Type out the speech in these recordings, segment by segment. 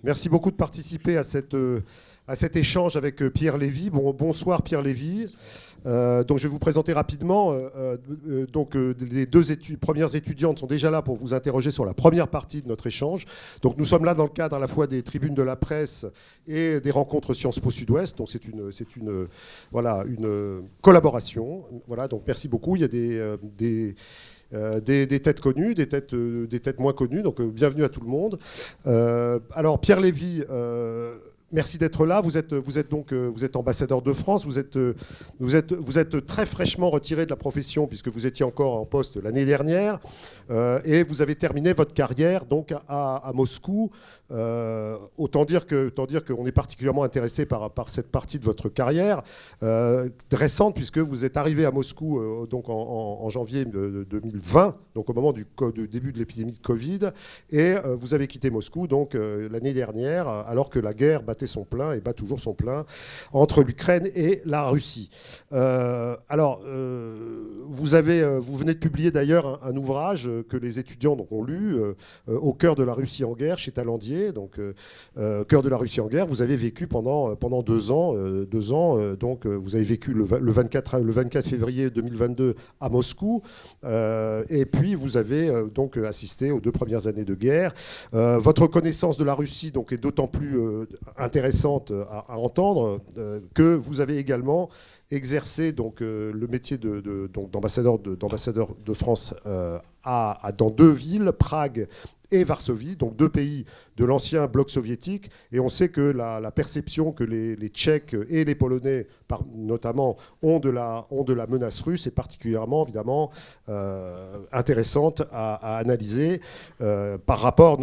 Merci beaucoup de participer à cet échange avec Pierre Lévy. Bonsoir Pierre Lévy. Donc je vais vous présenter rapidement. Les deux premières étudiantes sont déjà là pour vous interroger sur la première partie de notre échange. Donc nous sommes là dans le cadre à la fois des tribunes de la presse et des rencontres Sciences Po Sud-Ouest. Donc c'est une collaboration. Voilà, donc merci beaucoup. Il y a des têtes connues, des têtes moins connues. Donc bienvenue à tout le monde. Alors Pierre Lévy. Merci d'être là. Vous êtes ambassadeur de France. Vous êtes très fraîchement retiré de la profession puisque vous étiez encore en poste l'année dernière et vous avez terminé votre carrière donc à Moscou. Autant dire qu'on est particulièrement intéressé par cette partie de votre carrière récente puisque vous êtes arrivé à Moscou donc en janvier 2020, donc au moment du début de l'épidémie de Covid, et vous avez quitté Moscou donc l'année dernière alors que la guerre battait son plein et bat toujours son plein entre l'Ukraine et la Russie. Vous venez de publier d'ailleurs un ouvrage que les étudiants donc, ont lu, Au cœur de la Russie en guerre, chez Talandier. Donc, cœur de la Russie en guerre, vous avez vécu pendant 2 ans. Donc, vous avez vécu le 24 février 2022 à Moscou. Et puis, vous avez donc assisté aux 2 premières années de guerre. Votre connaissance de la Russie donc, est d'autant plus intéressante à entendre que vous avez également exercé donc, le métier d'ambassadeur de France dans 2 villes, Prague et Varsovie, donc 2 pays de l'ancien bloc soviétique. Et on sait que la perception que les Tchèques et les Polonais, notamment, ont de la menace russe est particulièrement, évidemment, intéressante à analyser par rapport,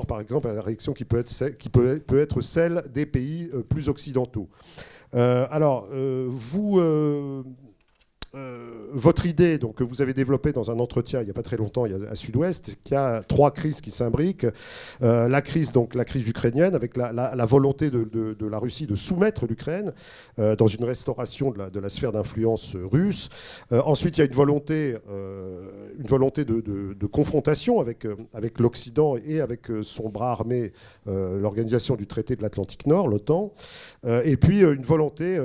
par exemple, à la réaction qui peut être celle des pays plus occidentaux. Votre idée donc, que vous avez développée dans un entretien il n'y a pas très longtemps à Sud-Ouest, qu'il y a 3 crises qui s'imbriquent. La crise ukrainienne, avec la volonté de la Russie de soumettre l'Ukraine dans une restauration de la sphère d'influence russe. Ensuite, il y a une volonté de confrontation avec l'Occident et avec son bras armé, l'organisation du traité de l'Atlantique Nord, l'OTAN. Et puis une volonté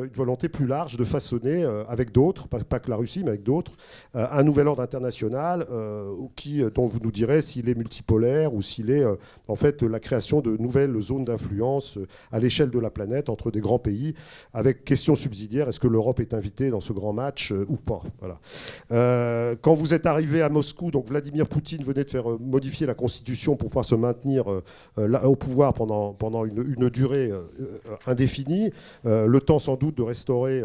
plus large de façonner avec d'autres, pas que la Russie, mais avec d'autres, un nouvel ordre international dont vous nous direz s'il est multipolaire ou s'il est en fait la création de nouvelles zones d'influence à l'échelle de la planète entre des grands pays, avec question subsidiaire, est-ce que l'Europe est invitée dans ce grand match ou pas, voilà. Quand vous êtes arrivé à Moscou, donc Vladimir Poutine venait de faire modifier la Constitution pour pouvoir se maintenir au pouvoir pendant une durée indéfinie, le temps sans doute de restaurer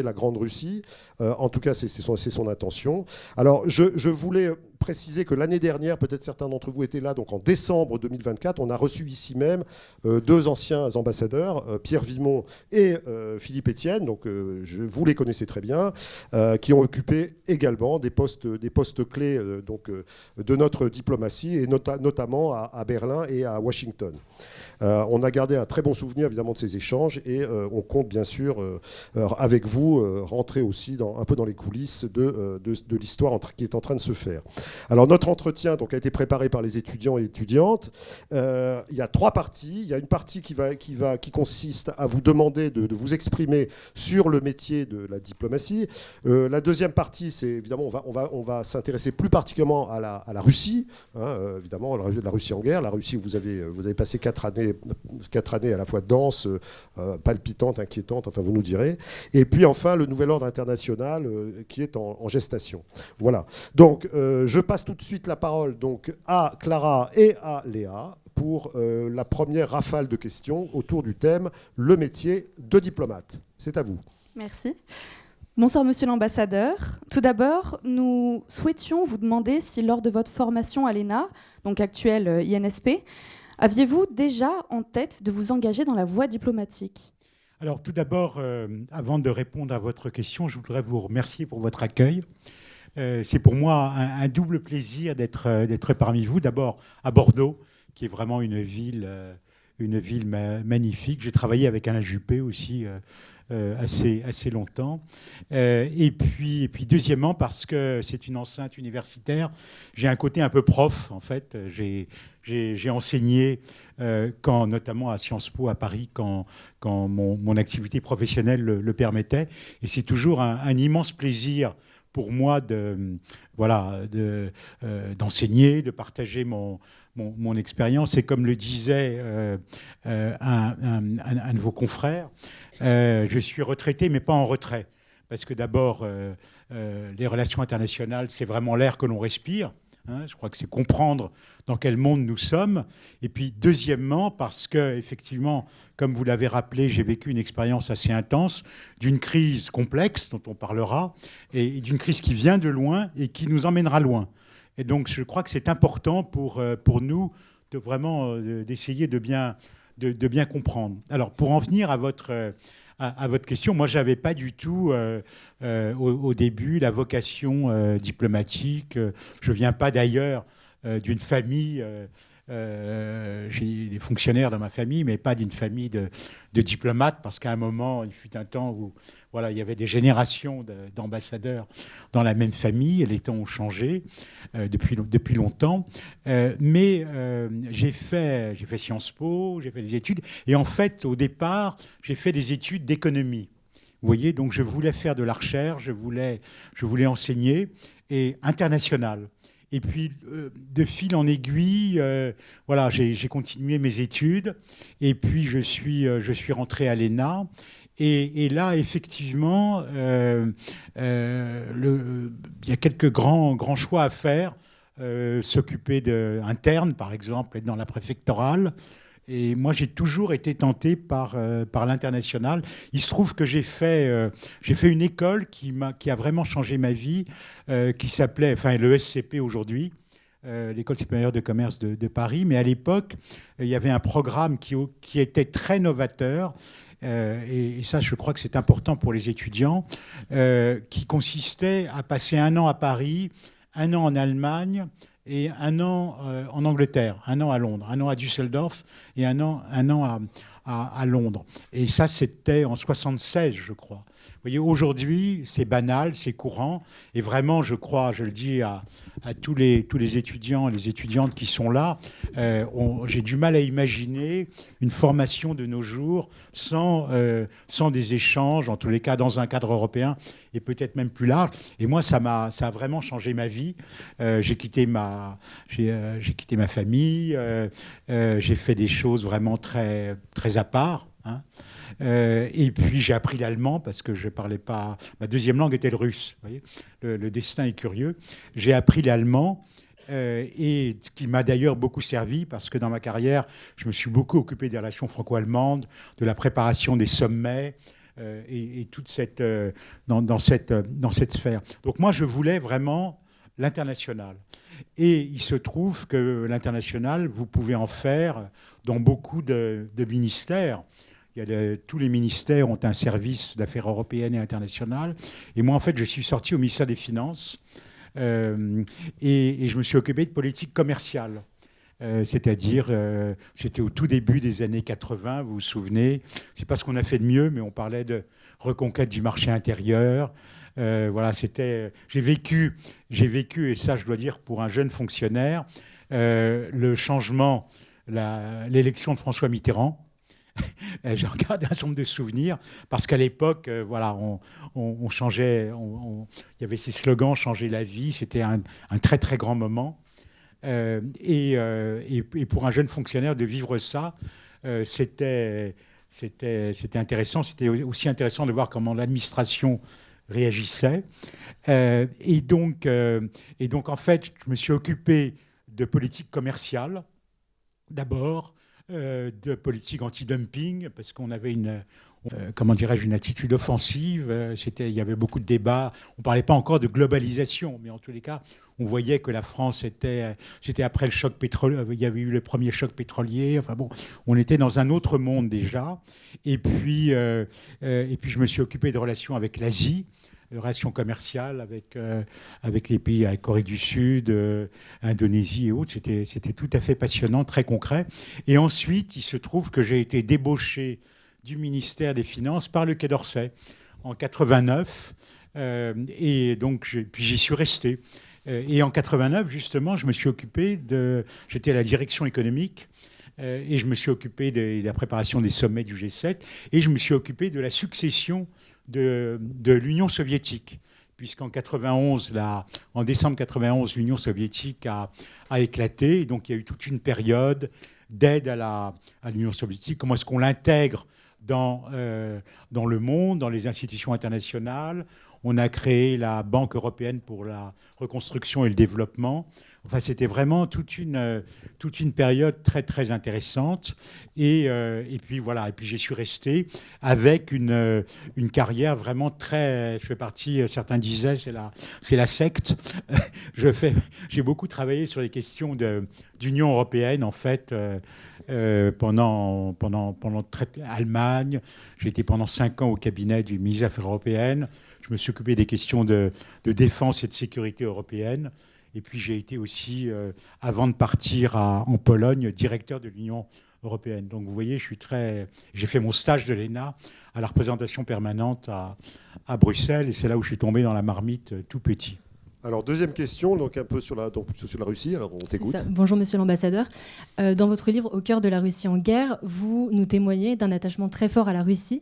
la Grande Russie. En tout cas, c'est son intention. Alors, je voulais préciser que l'année dernière, peut-être certains d'entre vous étaient là, donc en décembre 2024, on a reçu ici même 2 anciens ambassadeurs, Pierre Vimont et Philippe Etienne, donc vous les connaissez très bien, qui ont occupé également des postes clés de notre diplomatie, et notamment à Berlin et à Washington. On a gardé un très bon souvenir évidemment de ces échanges et on compte bien sûr avec vous rentrer aussi un peu dans les coulisses de l'histoire qui est en train de se faire. Alors notre entretien donc, a été préparé par les étudiants et étudiantes. Il y a 3 parties. Il y a une partie qui consiste à vous demander de vous exprimer sur le métier de la diplomatie. La deuxième partie, c'est évidemment on va s'intéresser plus particulièrement à la Russie, évidemment la Russie en guerre. La Russie, vous avez passé 4 années à la fois denses, palpitantes, inquiétantes, enfin vous nous direz. Et puis enfin le nouvel ordre international qui est en gestation. Voilà. Donc je passe tout de suite la parole donc, à Clara et à Léa pour la première rafale de questions autour du thème « Le métier de diplomate ». C'est à vous. Merci. Bonsoir Monsieur l'ambassadeur. Tout d'abord, nous souhaitions vous demander si lors de votre formation à l'ENA, donc actuelle INSP, aviez-vous déjà en tête de vous engager dans la voie diplomatique ? Alors tout d'abord, avant de répondre à votre question, je voudrais vous remercier pour votre accueil. C'est pour moi un double plaisir d'être parmi vous. D'abord à Bordeaux, qui est vraiment une ville magnifique. J'ai travaillé avec Alain Juppé aussi assez longtemps. Et puis, deuxièmement, parce que c'est une enceinte universitaire, j'ai un côté un peu prof, en fait. J'ai enseigné, notamment à Sciences Po à Paris, quand mon activité professionnelle le permettait. Et c'est toujours un immense plaisir pour moi d'enseigner, de partager mon expérience. Et comme le disait un de vos confrères, je suis retraité, mais pas en retrait. Parce que d'abord, les relations internationales, c'est vraiment l'air que l'on respire. Je crois que c'est comprendre dans quel monde nous sommes. Et puis, deuxièmement, parce que, effectivement, comme vous l'avez rappelé, j'ai vécu une expérience assez intense d'une crise complexe, dont on parlera, et d'une crise qui vient de loin et qui nous emmènera loin. Et donc, je crois que c'est important pour nous de vraiment d'essayer de bien comprendre. Alors, pour en venir à votre question, moi, je n'avais pas du tout, au début, la vocation diplomatique. Je ne viens pas d'ailleurs d'une famille. J'ai des fonctionnaires dans ma famille, mais pas d'une famille de diplomates, parce qu'à un moment, il fut un temps où il y avait des générations d'ambassadeurs dans la même famille. Les temps ont changé depuis longtemps. Mais j'ai fait Sciences Po, j'ai fait des études. Et en fait, au départ, j'ai fait des études d'économie. Vous voyez, donc je voulais faire de la recherche, je voulais enseigner, et international. Et puis, de fil en aiguille, j'ai continué mes études. Et puis, je suis rentré à l'ENA. Et là, effectivement, il y a quelques grands choix à faire. S'occuper d'interne, par exemple, être dans la préfectorale. Et moi, j'ai toujours été tenté par l'international. Il se trouve que j'ai fait une école qui a vraiment changé ma vie, qui s'appelait, le SCP aujourd'hui, l'École supérieure de commerce de Paris. Mais à l'époque, il y avait un programme qui était très novateur. Et ça, je crois que c'est important pour les étudiants, qui consistait à passer 1 an à Paris, 1 an en Allemagne, et 1 an en Angleterre, 1 an à Londres, 1 an à Düsseldorf et 1 an à Londres. Et ça, c'était en 1976, je crois. Vous voyez, aujourd'hui, c'est banal, c'est courant. Et vraiment, je crois, je le dis à tous les étudiants et les étudiantes qui sont là, j'ai du mal à imaginer une formation de nos jours sans des échanges, en tous les cas dans un cadre européen et peut-être même plus large. Et moi, ça a vraiment changé ma vie. J'ai quitté ma famille, j'ai fait des choses vraiment très, très à part. Et puis j'ai appris l'allemand parce que je ne parlais pas. Ma deuxième langue était le russe. Vous voyez, le destin est curieux. J'ai appris l'allemand, et ce qui m'a d'ailleurs beaucoup servi parce que dans ma carrière, je me suis beaucoup occupé des relations franco-allemandes, de la préparation des sommets et toute dans cette sphère. Donc moi, je voulais vraiment l'international. Et il se trouve que l'international, vous pouvez en faire dans beaucoup de ministères. Tous les ministères ont un service d'affaires européennes et internationales. Et moi, en fait, je suis sorti au ministère des Finances et je me suis occupé de politique commerciale. C'est-à-dire, c'était au tout début des années 80, vous vous souvenez. C'est pas ce qu'on a fait de mieux, mais on parlait de reconquête du marché intérieur. J'ai vécu, et ça, je dois dire, pour un jeune fonctionnaire, le changement, l'élection de François Mitterrand. J'ai regardé un certain nombre de souvenirs parce qu'à l'époque, on changeait, il y avait ces slogans, changer la vie, c'était un très très grand moment. Et pour un jeune fonctionnaire de vivre ça, c'était intéressant. C'était aussi intéressant de voir comment l'administration réagissait. Et donc, en fait, je me suis occupé de politique commerciale d'abord. De politique anti-dumping, parce qu'on avait une attitude offensive. Il y avait beaucoup de débats. On ne parlait pas encore de globalisation, mais en tous les cas, on voyait que la France c'était après le choc pétrolier. Il y avait eu le premier choc pétrolier. Enfin bon, on était dans un autre monde déjà. Et puis je me suis occupé de relations avec l'Asie, relations commerciales avec les pays, avec Corée du Sud, Indonésie et autres. C'était tout à fait passionnant, très concret. Et ensuite, il se trouve que j'ai été débauché du ministère des Finances par le Quai d'Orsay en 89. Et donc, puis j'y suis resté. Et en 89, justement, j'étais à la direction économique et je me suis occupé de la préparation des sommets du G7 et je me suis occupé de la succession de l'Union soviétique. Puisqu'en 91, en décembre 91, l'Union soviétique a éclaté. Et donc, il y a eu toute une période d'aide à l'Union soviétique. Comment est-ce qu'on l'intègre dans le monde, dans les institutions internationales? On a créé la Banque européenne pour la reconstruction et le développement. Enfin, c'était vraiment toute une période très, très intéressante. Et puis voilà, et puis j'y suis resté avec une carrière vraiment très... Je fais partie, certains disaient, c'est la secte. J'ai beaucoup travaillé sur les questions d'Union européenne, en fait, pendant Allemagne. J'ai été pendant 5 ans au cabinet du ministre des Affaires européennes. Je me suis occupé des questions de défense et de sécurité européenne. Et puis j'ai été aussi, avant de partir en Pologne, directeur de l'Union européenne. Donc vous voyez, j'ai fait mon stage de l'ENA à la représentation permanente à Bruxelles. Et c'est là où je suis tombé dans la marmite tout petit. Alors, deuxième question, donc un peu plutôt sur la Russie. Alors, on t'écoute. Bonjour, monsieur l'ambassadeur. Dans votre livre « Au cœur de la Russie en guerre », vous nous témoignez d'un attachement très fort à la Russie.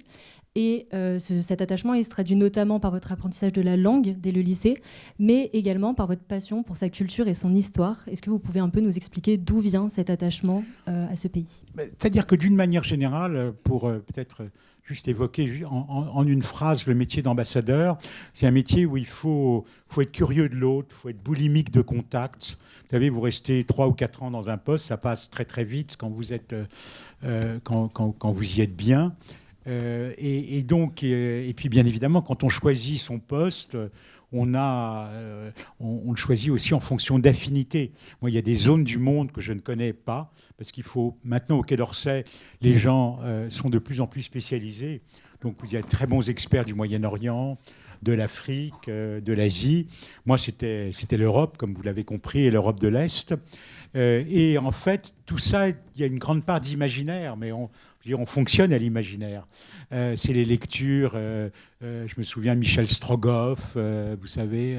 Et cet attachement, il se traduit notamment par votre apprentissage de la langue dès le lycée, mais également par votre passion pour sa culture et son histoire. Est-ce que vous pouvez un peu nous expliquer d'où vient cet attachement à ce pays ? C'est-à-dire que d'une manière générale, pour peut-être juste évoquer en une phrase le métier d'ambassadeur, c'est un métier où il faut être curieux de l'autre, il faut être boulimique de contact. Vous savez, vous restez 3 ou 4 ans dans un poste, ça passe très très vite quand vous y êtes bien. Et puis bien évidemment, quand on choisit son poste, on le choisit aussi en fonction d'affinités. Moi, il y a des zones du monde que je ne connais pas, parce qu'il faut maintenant au Quai d'Orsay, les gens sont de plus en plus spécialisés. Donc il y a de très bons experts du Moyen-Orient, de l'Afrique, de l'Asie. Moi, c'était l'Europe, comme vous l'avez compris, et l'Europe de l'Est. Et en fait, tout ça, il y a une grande part d'imaginaire, mais on fonctionne à l'imaginaire. C'est les lectures. Je me souviens Michel Strogoff, vous savez,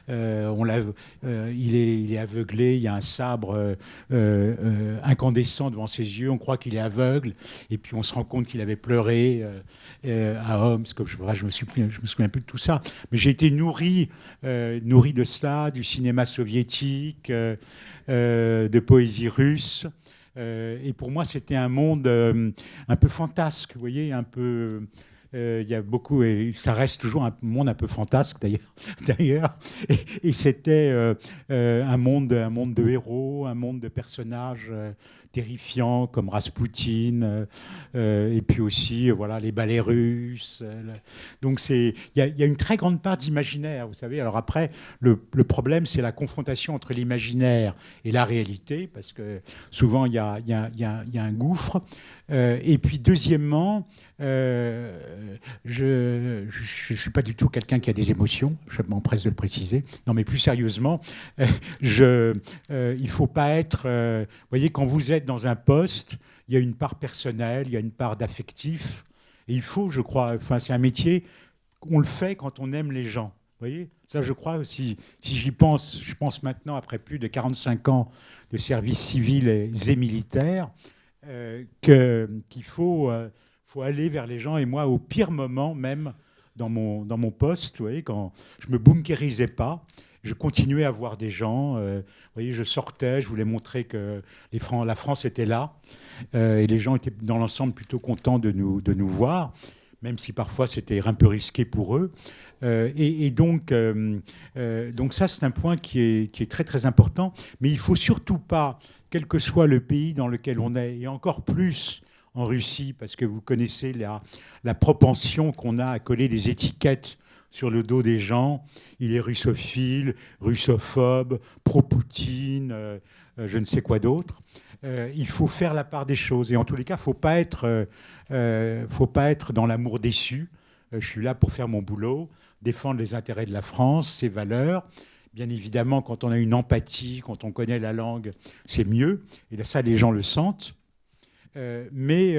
il est aveuglé, il y a un sabre incandescent devant ses yeux, on croit qu'il est aveugle, et puis on se rend compte qu'il avait pleuré à Homs, je me souviens plus de tout ça. Mais j'ai été nourri de cela, du cinéma soviétique, de poésie russe. Et pour moi, c'était un monde un peu fantasque, vous voyez, un peu... Il y a beaucoup, et ça reste toujours un monde un peu fantasque d'ailleurs. Et c'était un monde de héros, un monde de personnages terrifiants comme Raspoutine, et puis aussi voilà, les ballets russes. Donc il y a une très grande part d'imaginaire, vous savez. Alors après, le problème, c'est la confrontation entre l'imaginaire et la réalité, parce que souvent, il y a un gouffre. Et puis deuxièmement, je ne suis pas du tout quelqu'un qui a des émotions, je m'empresse de le préciser. Non, mais plus sérieusement, il ne faut pas être... vous voyez, quand vous êtes dans un poste, il y a une part personnelle, il y a une part d'affectif. Et il faut, je crois, c'est un métier, on le fait quand on aime les gens. Vous voyez, ça, je crois aussi, si j'y pense, je pense maintenant, après plus de 45 ans de service civil et militaire, qu'il faut aller vers les gens. Et moi, au pire moment, même dans mon poste, vous voyez, quand je me bunkérisais pas, je continuais à voir des gens. Vous voyez, je sortais, je voulais montrer que la France était là. Et les gens étaient, dans l'ensemble, plutôt contents de nous voir, même si parfois c'était un peu risqué pour eux. Donc ça, c'est un point qui est très, très important. Mais il ne faut surtout pas, quel que soit le pays dans lequel on est, et encore plus en Russie, parce que vous connaissez la propension qu'on a à coller des étiquettes sur le dos des gens. Il est russophile, russophobe, pro-Poutine, je ne sais quoi d'autre. Il faut faire la part des choses. Et en tous les cas, il ne faut pas être dans l'amour déçu. Je suis là pour faire mon boulot, défendre les intérêts de la France, ses valeurs. Bien évidemment, quand on a une empathie, quand on connaît la langue, c'est mieux. Et là, ça, les gens le sentent. Mais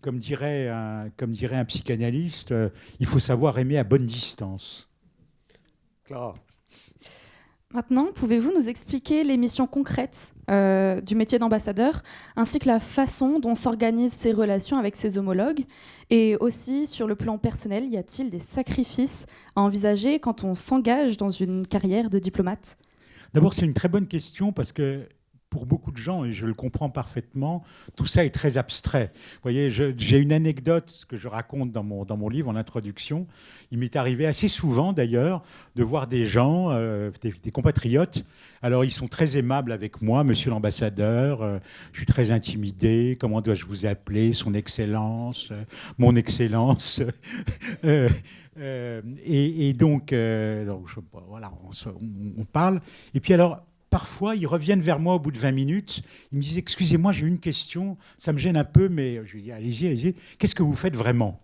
comme dirait un psychanalyste, il faut savoir aimer à bonne distance. Clara. Maintenant, pouvez-vous nous expliquer les missions concrètes du métier d'ambassadeur, ainsi que la façon dont s'organisent ces relations avec ses homologues? Et aussi, sur le plan personnel, y a-t-il des sacrifices à envisager quand on s'engage dans une carrière de diplomate? D'abord, c'est une très bonne question parce que pour beaucoup de gens, et je le comprends parfaitement, tout ça est très abstrait. Vous voyez, j'ai une anecdote que je raconte dans mon livre, en introduction. Il m'est arrivé assez souvent, d'ailleurs, de voir des gens, des compatriotes. Alors, ils sont très aimables avec moi, monsieur l'ambassadeur, je suis très intimidé, comment dois-je vous appeler, son excellence, mon excellence. Et donc, voilà, on parle. Et puis alors, parfois, ils reviennent vers moi au bout de 20 minutes. Ils me disent « Excusez-moi, j'ai une question, ça me gêne un peu, mais je lui dis allez-y, allez-y. Qu'est-ce que vous faites vraiment ?»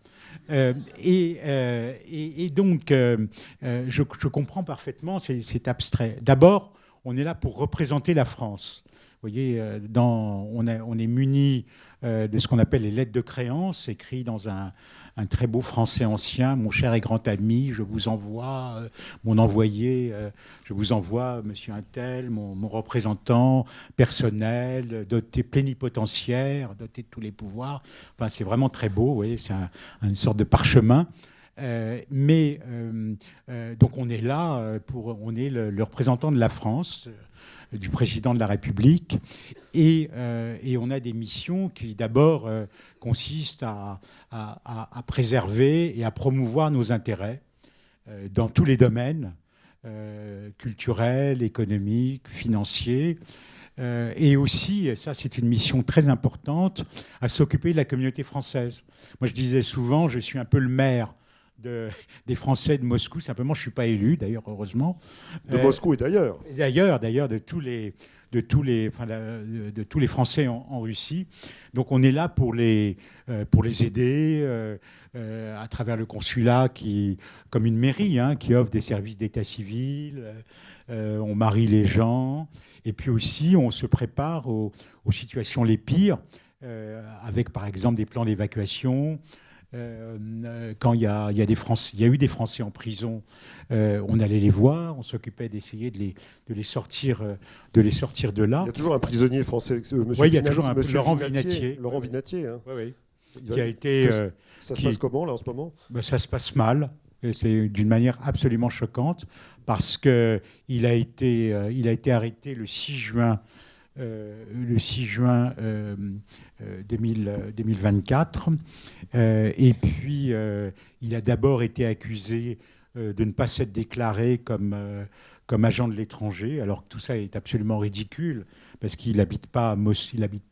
Et donc, je comprends parfaitement, c'est abstrait. D'abord, on est là pour représenter la France. Vous voyez, on est muni de ce qu'on appelle les lettres de créance, écrites dans un très beau français ancien. Mon cher et grand ami, je vous envoie, mon envoyé, je vous envoie, monsieur Untel, mon représentant personnel, doté plénipotentiaire, doté de tous les pouvoirs. Enfin, c'est vraiment très beau, vous voyez, c'est une sorte de parchemin. Donc on est là, on est le représentant de la France, du président de la République, et on a des missions qui d'abord consistent à préserver et à promouvoir nos intérêts dans tous les domaines, culturels, économiques, financiers, et aussi, ça c'est une mission très importante, à s'occuper de la communauté française. Moi je disais souvent, je suis un peu le maire des Français de Moscou. Simplement, je ne suis pas élu, d'ailleurs, heureusement. De Moscou et d'ailleurs. D'ailleurs, de tous les Français en Russie. Donc, on est là pour les aider à travers le consulat, comme une mairie, qui offre des services d'état civil. On marie les gens. Et puis aussi, on se prépare aux situations les pires, avec, par exemple, des plans d'évacuation. Quand il y a eu des Français en prison, on allait les voir, on s'occupait d'essayer de les sortir de là. Il y a toujours un prisonnier français, il y a toujours Laurent Vinatier. Laurent Vinatier. Oui. Qui a été. Ça se passe comment là en ce moment ? Ça se passe mal. C'est d'une manière absolument choquante parce que il a été arrêté le 6 juin. 2024. Et puis, il a d'abord été accusé de ne pas s'être déclaré comme agent de l'étranger, alors que tout ça est absolument ridicule, parce qu'il n'habite pas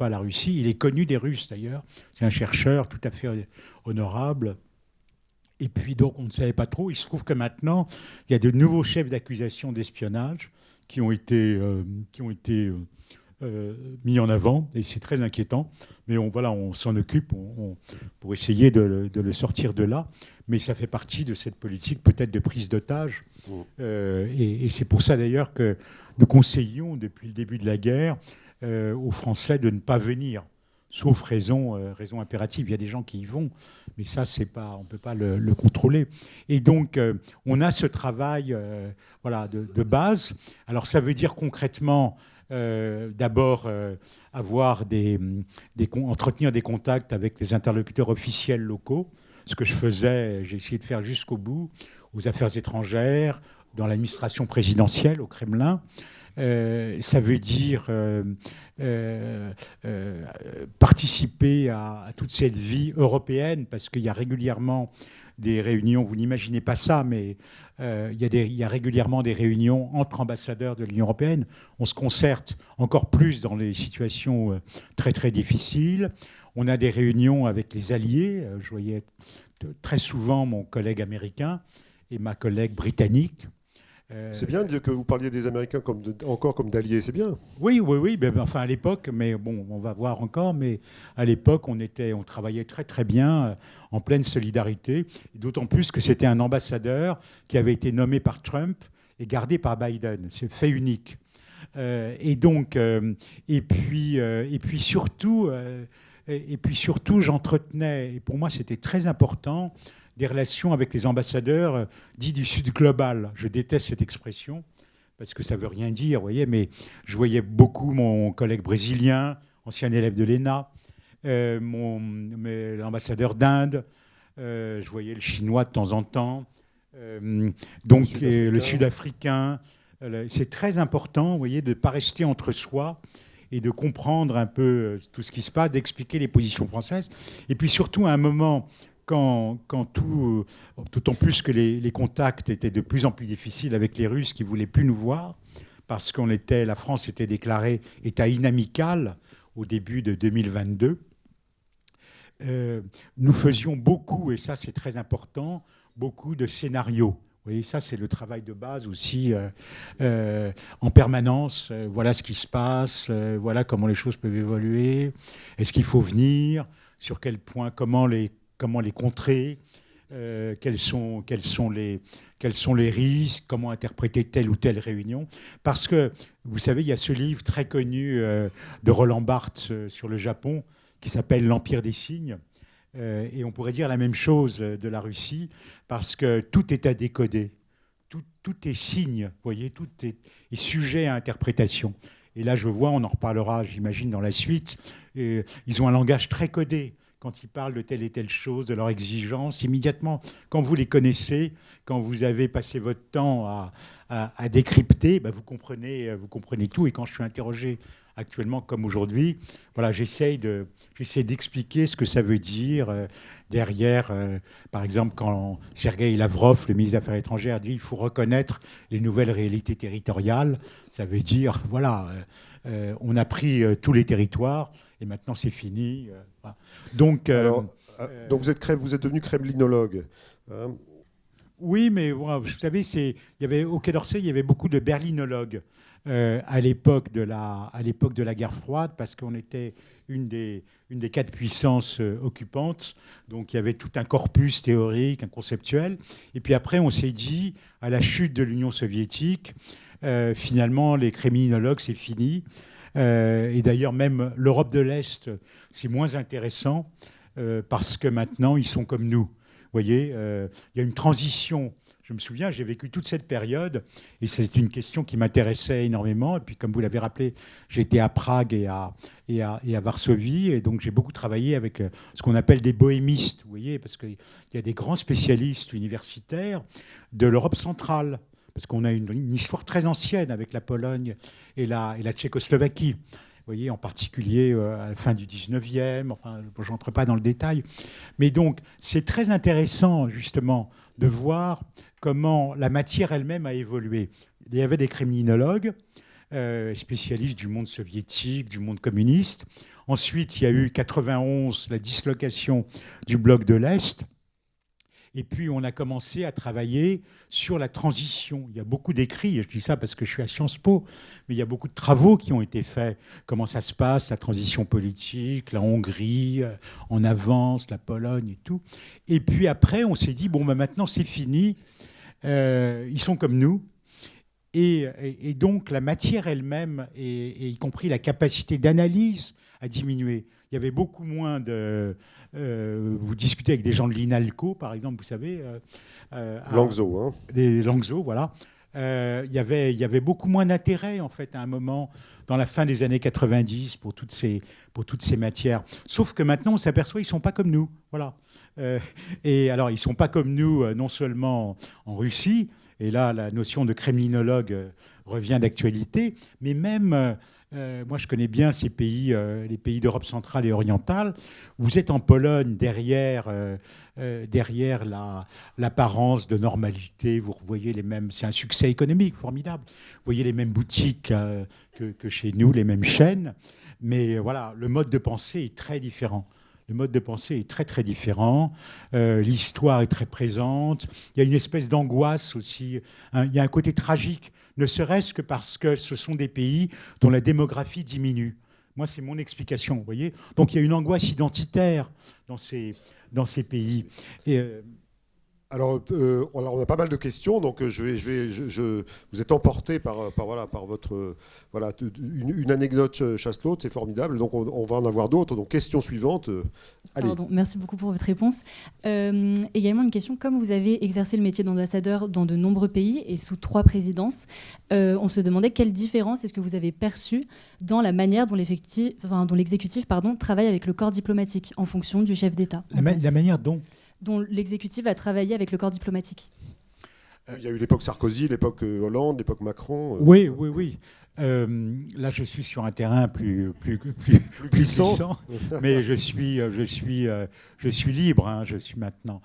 la Russie. Il est connu des Russes, d'ailleurs. C'est un chercheur tout à fait honorable. Et puis, donc, on ne savait pas trop. Il se trouve que maintenant, il y a de nouveaux chefs d'accusation d'espionnage qui ont été mis en avant, et c'est très inquiétant. Mais on s'en occupe pour essayer de le sortir de là. Mais ça fait partie de cette politique peut-être de prise d'otage. Et c'est pour ça d'ailleurs que nous conseillons depuis le début de la guerre aux Français de ne pas venir, sauf raison impérative. Il y a des gens qui y vont, mais ça, on ne peut pas le contrôler. Et donc, on a ce travail de base. Alors, ça veut dire concrètement... d'abord entretenir des contacts avec les interlocuteurs officiels locaux, ce que j'ai essayé de faire jusqu'au bout, aux affaires étrangères, dans l'administration présidentielle, au Kremlin. Ça veut dire participer à toute cette vie européenne, parce qu'il y a régulièrement des réunions, vous n'imaginez pas ça, mais il y a régulièrement des réunions entre ambassadeurs de l'Union européenne. On se concerte encore plus dans les situations très très difficiles. On a des réunions avec les alliés. Je voyais très souvent mon collègue américain et ma collègue britannique. C'est bien que vous parliez des Américains encore comme d'alliés, c'est bien. Oui. Enfin, à l'époque, mais bon, on va voir encore, mais à l'époque, on travaillait très très bien, en pleine solidarité, d'autant plus que c'était un ambassadeur qui avait été nommé par Trump et gardé par Biden. C'est fait unique. Et puis surtout, Et puis surtout, j'entretenais, et pour moi c'était très important, des relations avec les ambassadeurs dits du Sud global. Je déteste cette expression, parce que ça ne veut rien dire, vous voyez, mais je voyais beaucoup mon collègue brésilien, ancien élève de l'ENA, l'ambassadeur d'Inde, je voyais le chinois de temps en temps, donc le sud-africain. C'est très important, vous voyez, de ne pas rester entre soi et de comprendre un peu tout ce qui se passe, d'expliquer les positions françaises. Et puis surtout, à un moment, quand d'autant plus que les contacts étaient de plus en plus difficiles avec les Russes qui ne voulaient plus nous voir, parce que la France était déclarée État inamical au début de 2022. Nous faisions beaucoup, et ça c'est très important, beaucoup de scénarios. Vous voyez, ça c'est le travail de base aussi, en permanence. Voilà ce qui se passe, voilà comment les choses peuvent évoluer. Est-ce qu'il faut venir? Sur quel point? Comment les contrer? Quels sont les risques? Comment interpréter telle ou telle réunion? Parce que, vous savez, il y a ce livre très connu de Roland Barthes sur le Japon qui s'appelle « L'Empire des signes ». Et on pourrait dire la même chose de la Russie, parce que tout est à décoder. Tout est signe, vous voyez, tout est sujet à interprétation. Et là, je vois, on en reparlera, j'imagine, dans la suite, ils ont un langage très codé. Quand ils parlent de telle et telle chose, de leur exigence, immédiatement, quand vous les connaissez, quand vous avez passé votre temps à décrypter, vous comprenez tout. Et quand je suis interrogé actuellement, comme aujourd'hui, voilà, j'essaie d'expliquer ce que ça veut dire derrière. Par exemple, quand Sergueï Lavrov, le ministre des Affaires étrangères, dit qu'il faut reconnaître les nouvelles réalités territoriales, ça veut dire, voilà, on a pris tous les territoires et maintenant c'est fini. Voilà. Donc vous êtes devenu kremlinologue. Hein. Oui, mais vous savez, au Quai d'Orsay, il y avait beaucoup de berlinologues à l'époque de la guerre froide, parce qu'on était une des 4 puissances occupantes. Donc il y avait tout un corpus théorique, un conceptuel. Et puis après, on s'est dit, à la chute de l'Union soviétique, finalement, les kremlinologues, c'est fini. Et d'ailleurs, même l'Europe de l'Est, c'est moins intéressant, parce que maintenant, ils sont comme nous. Vous voyez, il y a une transition. Je me souviens, j'ai vécu toute cette période, et c'est une question qui m'intéressait énormément. Et puis, comme vous l'avez rappelé, j'étais à Prague et à Varsovie, et donc j'ai beaucoup travaillé avec ce qu'on appelle des bohémistes, vous voyez, parce qu'il y a des grands spécialistes universitaires de l'Europe centrale, parce qu'on a une histoire très ancienne avec la Pologne et la Tchécoslovaquie. Vous voyez, en particulier à la fin du 19e, enfin, je n'entre pas dans le détail. Mais donc, c'est très intéressant, justement, de voir comment la matière elle-même a évolué. Il y avait des kremlinologues, spécialistes du monde soviétique, du monde communiste. Ensuite, il y a eu 91, la dislocation du bloc de l'Est. Et puis, on a commencé à travailler sur la transition. Il y a beaucoup d'écrits, je dis ça parce que je suis à Sciences Po, mais il y a beaucoup de travaux qui ont été faits. Comment ça se passe, la transition politique, la Hongrie, en avance, la Pologne et tout. Et puis après, on s'est dit, maintenant, c'est fini. Ils sont comme nous. Et donc, la matière elle-même, et y compris la capacité d'analyse, a diminué. Il y avait beaucoup moins de... vous discutez avec des gens de l'INALCO, par exemple, vous savez. Langso, hein. Les Langso, voilà. Il y avait beaucoup moins d'intérêt, en fait, à un moment, dans la fin des années 90, pour toutes ces matières. Sauf que maintenant, on s'aperçoit qu'ils ne sont pas comme nous. Voilà. Et alors, ils ne sont pas comme nous, non seulement en Russie, et là, la notion de kremlinologue revient d'actualité, mais même... moi, je connais bien ces pays, les pays d'Europe centrale et orientale. Vous êtes en Pologne, derrière l'apparence de normalité. Vous voyez les mêmes. C'est un succès économique formidable. Vous voyez les mêmes boutiques que chez nous, les mêmes chaînes. Mais voilà, le mode de pensée est très différent. Le mode de pensée est très, très différent. L'histoire est très présente. Il y a une espèce d'angoisse aussi. Il y a un côté tragique, ne serait-ce que parce que ce sont des pays dont la démographie diminue. Moi, c'est mon explication, vous voyez. Donc, il y a une angoisse identitaire dans ces pays. Et, Alors, on a pas mal de questions, donc vous êtes emporté par votre une anecdote chasse l'autre, c'est formidable. Donc, on va en avoir d'autres. Donc, question suivante. Allez. Pardon, merci beaucoup pour votre réponse. Également une question, comme vous avez exercé le métier d'ambassadeur dans de nombreux pays et sous 3 présidences, on se demandait quelle différence est-ce que vous avez perçue dans la manière dont l'exécutif travaille avec le corps diplomatique en fonction du chef d'État. La manière dont l'exécutif a travaillé avec le corps diplomatique. Il y a eu l'époque Sarkozy, l'époque Hollande, l'époque Macron. Oui. Là, je suis sur un terrain plus glissant, mais je suis libre. Hein, je suis maintenant.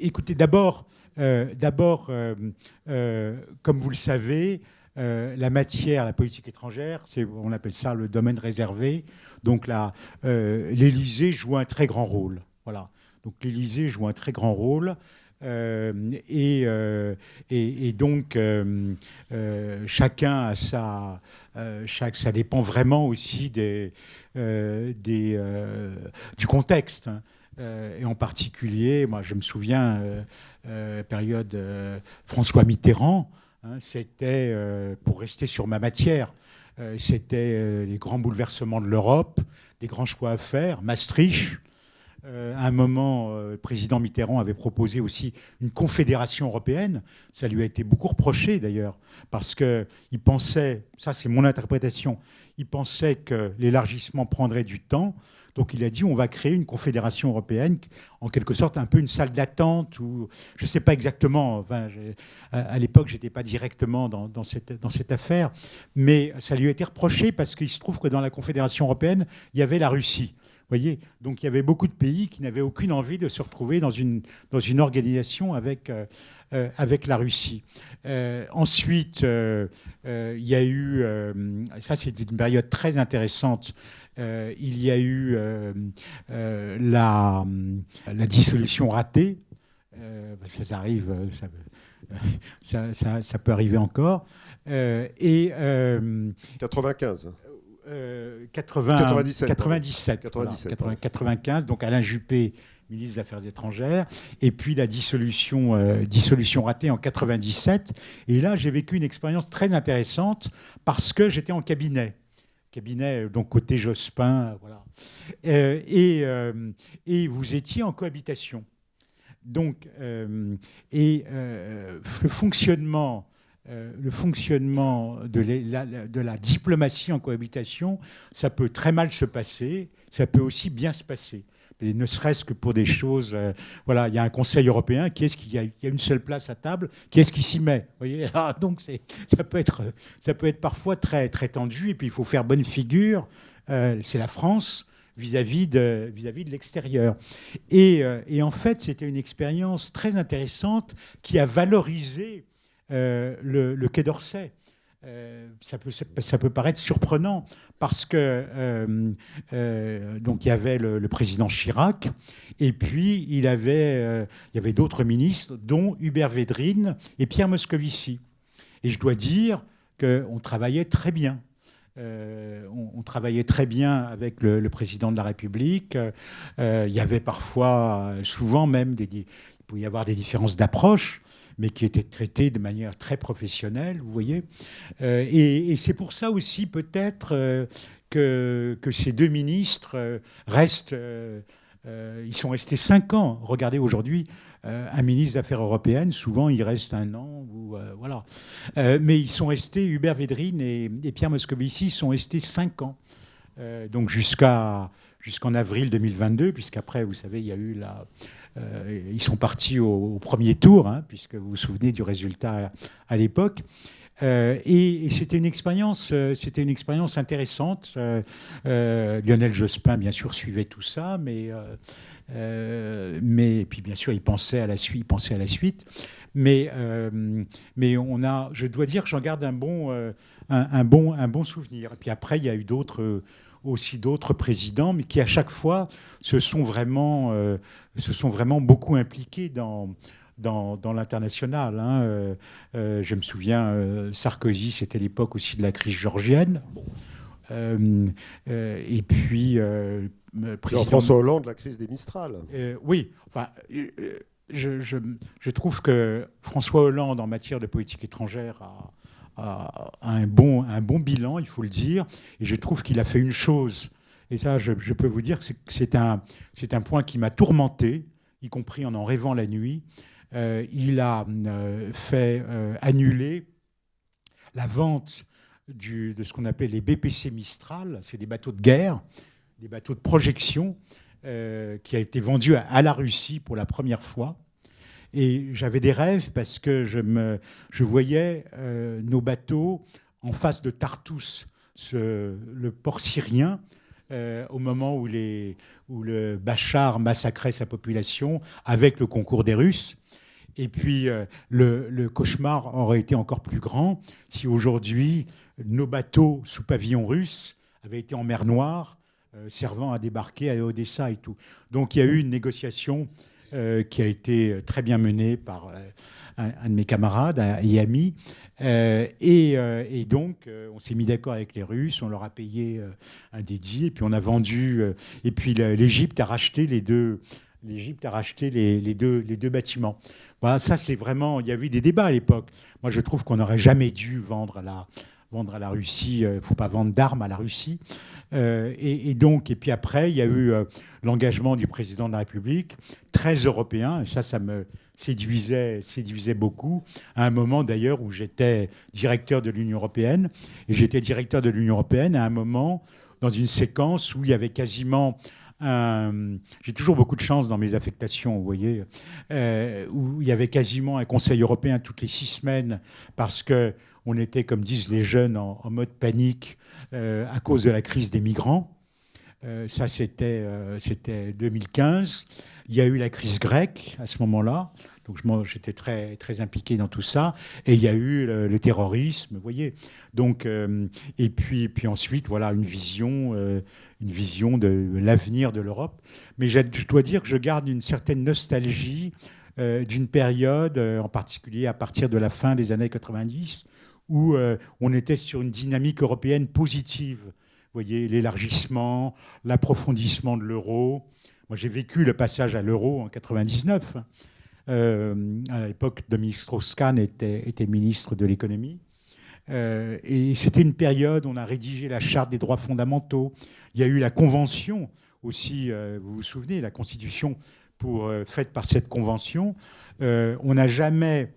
Écoutez, d'abord, comme vous le savez, la matière, la politique étrangère, on appelle ça le domaine réservé. Donc l'Élysée joue un très grand rôle. Voilà. Donc l'Élysée joue un très grand rôle. Et donc chacun a ça dépend vraiment aussi du contexte. Et en particulier, moi je me souviens, période François Mitterrand, hein, c'était, pour rester sur ma matière, c'était les grands bouleversements de l'Europe, des grands choix à faire, Maastricht. À un moment, le président Mitterrand avait proposé aussi une confédération européenne. Ça lui a été beaucoup reproché d'ailleurs, parce qu'il pensait, ça c'est mon interprétation, il pensait que l'élargissement prendrait du temps. Donc il a dit on va créer une confédération européenne, en quelque sorte un peu une salle d'attente, ou je ne sais pas exactement, enfin, à l'époque je n'étais pas directement dans cette affaire, mais ça lui a été reproché parce qu'il se trouve que dans la confédération européenne, il y avait la Russie. Voyez, donc il y avait beaucoup de pays qui n'avaient aucune envie de se retrouver dans une organisation avec la Russie. Ensuite, il y a eu, ça c'est une période très intéressante, il y a eu la dissolution ratée. Ça arrive, ça peut arriver encore. 95. 97. 95, donc Alain Juppé, ministre des Affaires étrangères, et puis la dissolution ratée en 97. Et là, j'ai vécu une expérience très intéressante parce que j'étais en cabinet, donc côté Jospin, voilà. Et vous étiez en cohabitation. Donc, le fonctionnement de la diplomatie en cohabitation, ça peut très mal se passer, ça peut aussi bien se passer. Et ne serait-ce que pour des choses, voilà, il y a un Conseil européen, il y a une seule place à table, qui est-ce qui s'y met, voyez. Donc ça peut être parfois très, très tendu, et puis il faut faire bonne figure, c'est la France vis-à-vis de l'extérieur. Et en fait, c'était une expérience très intéressante qui a valorisé le Quai d'Orsay. Ça peut paraître surprenant parce que donc il y avait le président Chirac et puis il y avait d'autres ministres, dont Hubert Védrine et Pierre Moscovici. Et je dois dire qu'on travaillait très bien. On travaillait très bien avec le président de la République. Il y avait souvent même, il pouvait y avoir des différences d'approche, mais qui étaient traitées de manière très professionnelle, vous voyez. Et c'est pour ça aussi peut-être que ces deux ministres restent... ils sont restés 5 ans. Regardez aujourd'hui, un ministre des Affaires européennes, souvent il reste 1 an. Voilà. Mais ils sont restés, Hubert Védrine et Pierre Moscovici sont restés 5 ans. Donc jusqu'en avril 2022, puisqu'après, vous savez, il y a eu ils sont partis au premier tour, hein, puisque vous vous souvenez du résultat à l'époque. Et c'était une expérience intéressante. Lionel Jospin, bien sûr, suivait tout ça, mais puis bien sûr, il pensait à la suite. Mais je dois dire que j'en garde un bon souvenir. Et puis après, il y a eu aussi d'autres présidents, mais qui à chaque fois se sont vraiment beaucoup impliqués dans l'international. Hein. Je me souviens, Sarkozy, c'était l'époque aussi de la crise georgienne. Bon. Et puis... François Hollande, la crise des Mistral. Oui, enfin... je trouve que François Hollande, en matière de politique étrangère, a un bon bilan, il faut le dire. Et je trouve qu'il a fait une chose, et ça, je peux vous dire que c'est un point qui m'a tourmenté, y compris en rêvant la nuit. Il a fait annuler la vente de ce qu'on appelle les BPC Mistral, c'est des bateaux de guerre, des bateaux de projection, qui a été vendu à la Russie pour la première fois. Et j'avais des rêves parce que je voyais nos bateaux en face de Tartous, le port syrien, au moment où le Bachar massacrait sa population avec le concours des Russes. Et puis le cauchemar aurait été encore plus grand si aujourd'hui nos bateaux sous pavillon russe avaient été en mer Noire, servant à débarquer à Odessa et tout. Donc il y a eu une négociation qui a été très bien menée par un de mes camarades et amis. Et donc, on s'est mis d'accord avec les Russes, on leur a payé un dédit, et puis on a vendu. Et puis l'Égypte a racheté les deux bâtiments. Voilà, ça, c'est vraiment... Il y a eu des débats à l'époque. Moi, je trouve qu'on n'aurait jamais dû vendre à la Russie. Il ne faut pas vendre d'armes à la Russie. Et puis après, il y a eu l'engagement du président de la République, très européen. Et ça me séduisait beaucoup. À un moment, d'ailleurs, où j'étais directeur de l'Union européenne. Et j'étais directeur de l'Union européenne à un moment, dans une séquence où il y avait quasiment... j'ai toujours beaucoup de chance dans mes affectations, vous voyez, où il y avait quasiment un Conseil européen toutes les 6 semaines parce qu'on était, comme disent les jeunes, en mode panique à cause de la crise des migrants. Ça, c'était 2015. Il y a eu la crise grecque à ce moment-là. Donc j'étais très, très impliqué dans tout ça. Et il y a eu le terrorisme, vous voyez. Donc, et puis ensuite, voilà, une vision de l'avenir de l'Europe. Mais je dois dire que je garde une certaine nostalgie d'une période, en particulier à partir de la fin des années 90, où on était sur une dynamique européenne positive. Vous voyez, l'élargissement, l'approfondissement de l'euro. Moi, j'ai vécu le passage à l'euro en 99. À l'époque, Dominique Strauss-Kahn était ministre de l'économie. Et c'était une période où on a rédigé la charte des droits fondamentaux. Il y a eu la convention aussi, vous vous souvenez, la constitution faite par cette convention. On n'a jamais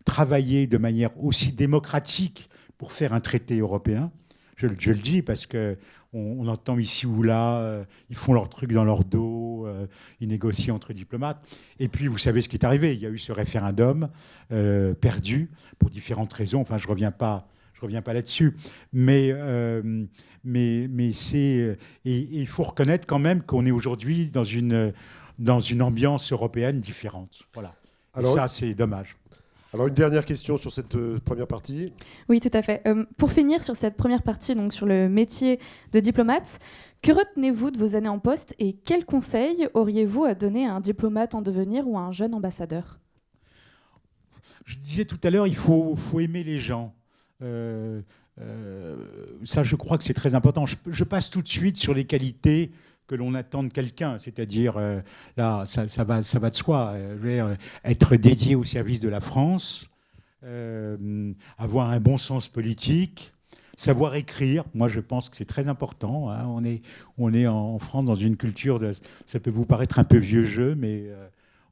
travaillé de manière aussi démocratique pour faire un traité européen. Je le dis parce qu'on entend ici ou là, ils font leur truc dans leur dos, ils négocient entre diplomates. Et puis, vous savez ce qui est arrivé. Il y a eu ce référendum perdu pour différentes raisons. Enfin, je reviens pas là-dessus. Mais c'est... Et il faut reconnaître quand même qu'on est aujourd'hui dans une ambiance européenne différente. Voilà. Alors, et ça, c'est dommage. Alors, une dernière question sur cette première partie. Oui, tout à fait. Pour finir sur cette première partie, donc sur le métier de diplomate, que retenez-vous de vos années en poste et quels conseils auriez-vous à donner à un diplomate en devenir ou à un jeune ambassadeur ? Je disais tout à l'heure, il faut aimer les gens. Ça, je crois que c'est très important. Je passe tout de suite sur les qualités que l'on attend de quelqu'un, c'est-à-dire, là, ça va de soi, être dédié au service de la France, avoir un bon sens politique, savoir écrire. Moi, je pense que c'est très important. Hein. On est en France dans une culture, ça peut vous paraître un peu vieux jeu, mais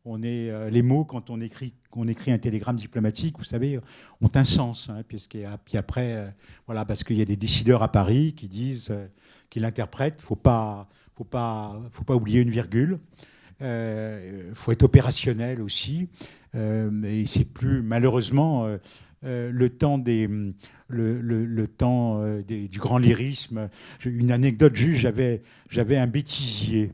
les mots, quand on écrit un télégramme diplomatique, vous savez, ont un sens. Hein, puis après, voilà, parce qu'il y a des décideurs à Paris qui disent, qui l'interprètent, faut pas oublier une virgule. Faut être opérationnel aussi. Et c'est plus, malheureusement, le temps du grand lyrisme. Une anecdote juste, j'avais un bêtisier.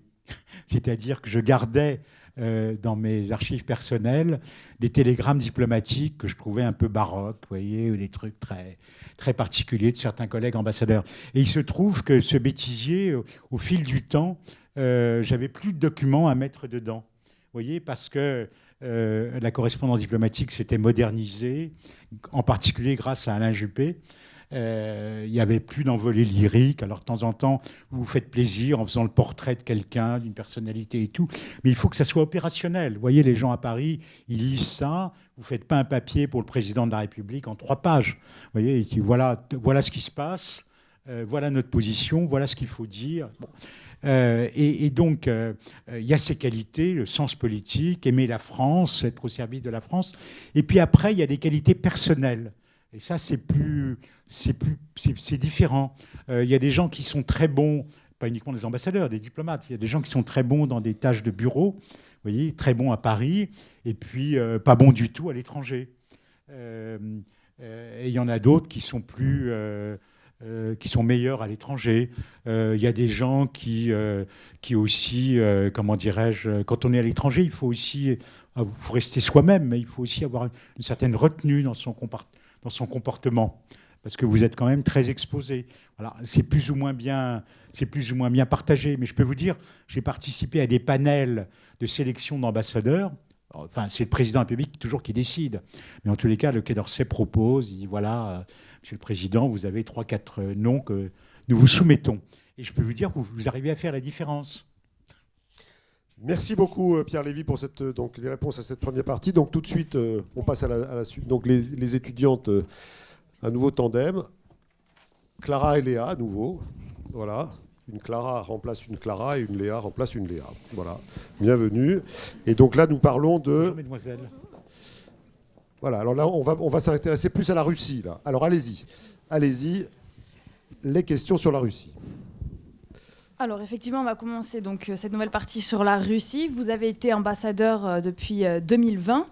C'est-à-dire que je gardais dans mes archives personnelles des télégrammes diplomatiques que je trouvais un peu baroques, vous voyez, ou des trucs très, très particuliers de certains collègues ambassadeurs. Et il se trouve que ce bêtisier, au fil du temps, j'avais plus de documents à mettre dedans. Vous voyez, parce que la correspondance diplomatique s'était modernisée, en particulier grâce à Alain Juppé. Il n'y avait plus d'envolée lyrique. Alors, de temps en temps, vous vous faites plaisir en faisant le portrait de quelqu'un, d'une personnalité et tout. Mais il faut que ça soit opérationnel. Vous voyez, les gens à Paris, ils lisent ça. Vous ne faites pas un papier pour le président de la République en 3 pages. Vous voyez, ici, voilà ce qui se passe. Voilà notre position. Voilà ce qu'il faut dire. Bon. Et donc, il y a ces qualités, le sens politique, aimer la France, être au service de la France. Et puis après, il y a des qualités personnelles. Et ça, c'est différent. Il y a des gens qui sont très bons, pas uniquement des ambassadeurs, des diplomates. Il y a des gens qui sont très bons dans des tâches de bureau, vous voyez, très bons à Paris, et puis pas bons du tout à l'étranger. Et il y en a d'autres qui sont qui sont meilleurs à l'étranger. Il y a des gens qui aussi, comment dirais-je, quand on est à l'étranger, il faut aussi faut rester soi-même, mais il faut aussi avoir une certaine retenue dans son comportement, parce que vous êtes quand même très exposé. Voilà, c'est plus ou moins bien partagé. Mais je peux vous dire, j'ai participé à des panels de sélection d'ambassadeurs. Enfin, c'est le président de la République toujours qui décide. Mais en tous les cas, le Quai d'Orsay propose, il dit voilà, Monsieur le Président, vous avez 3-4 noms que nous vous soumettons. Et je peux vous dire que vous arrivez à faire la différence. Merci beaucoup Pierre Lévy pour les réponses à cette première partie. Donc tout de suite, on passe à la suite. Donc les étudiantes, un nouveau tandem. Clara et Léa, à nouveau. Voilà. Une Clara remplace une Clara et une Léa remplace une Léa. Voilà. Bienvenue. Et donc là, nous parlons de... Bonjour, mesdemoiselles. Voilà. Alors là, on va s'intéresser plus à la Russie. Là. Alors allez-y. Allez-y. Les questions sur la Russie. Alors effectivement, on va commencer donc cette nouvelle partie sur la Russie. Vous avez été ambassadeur depuis 2020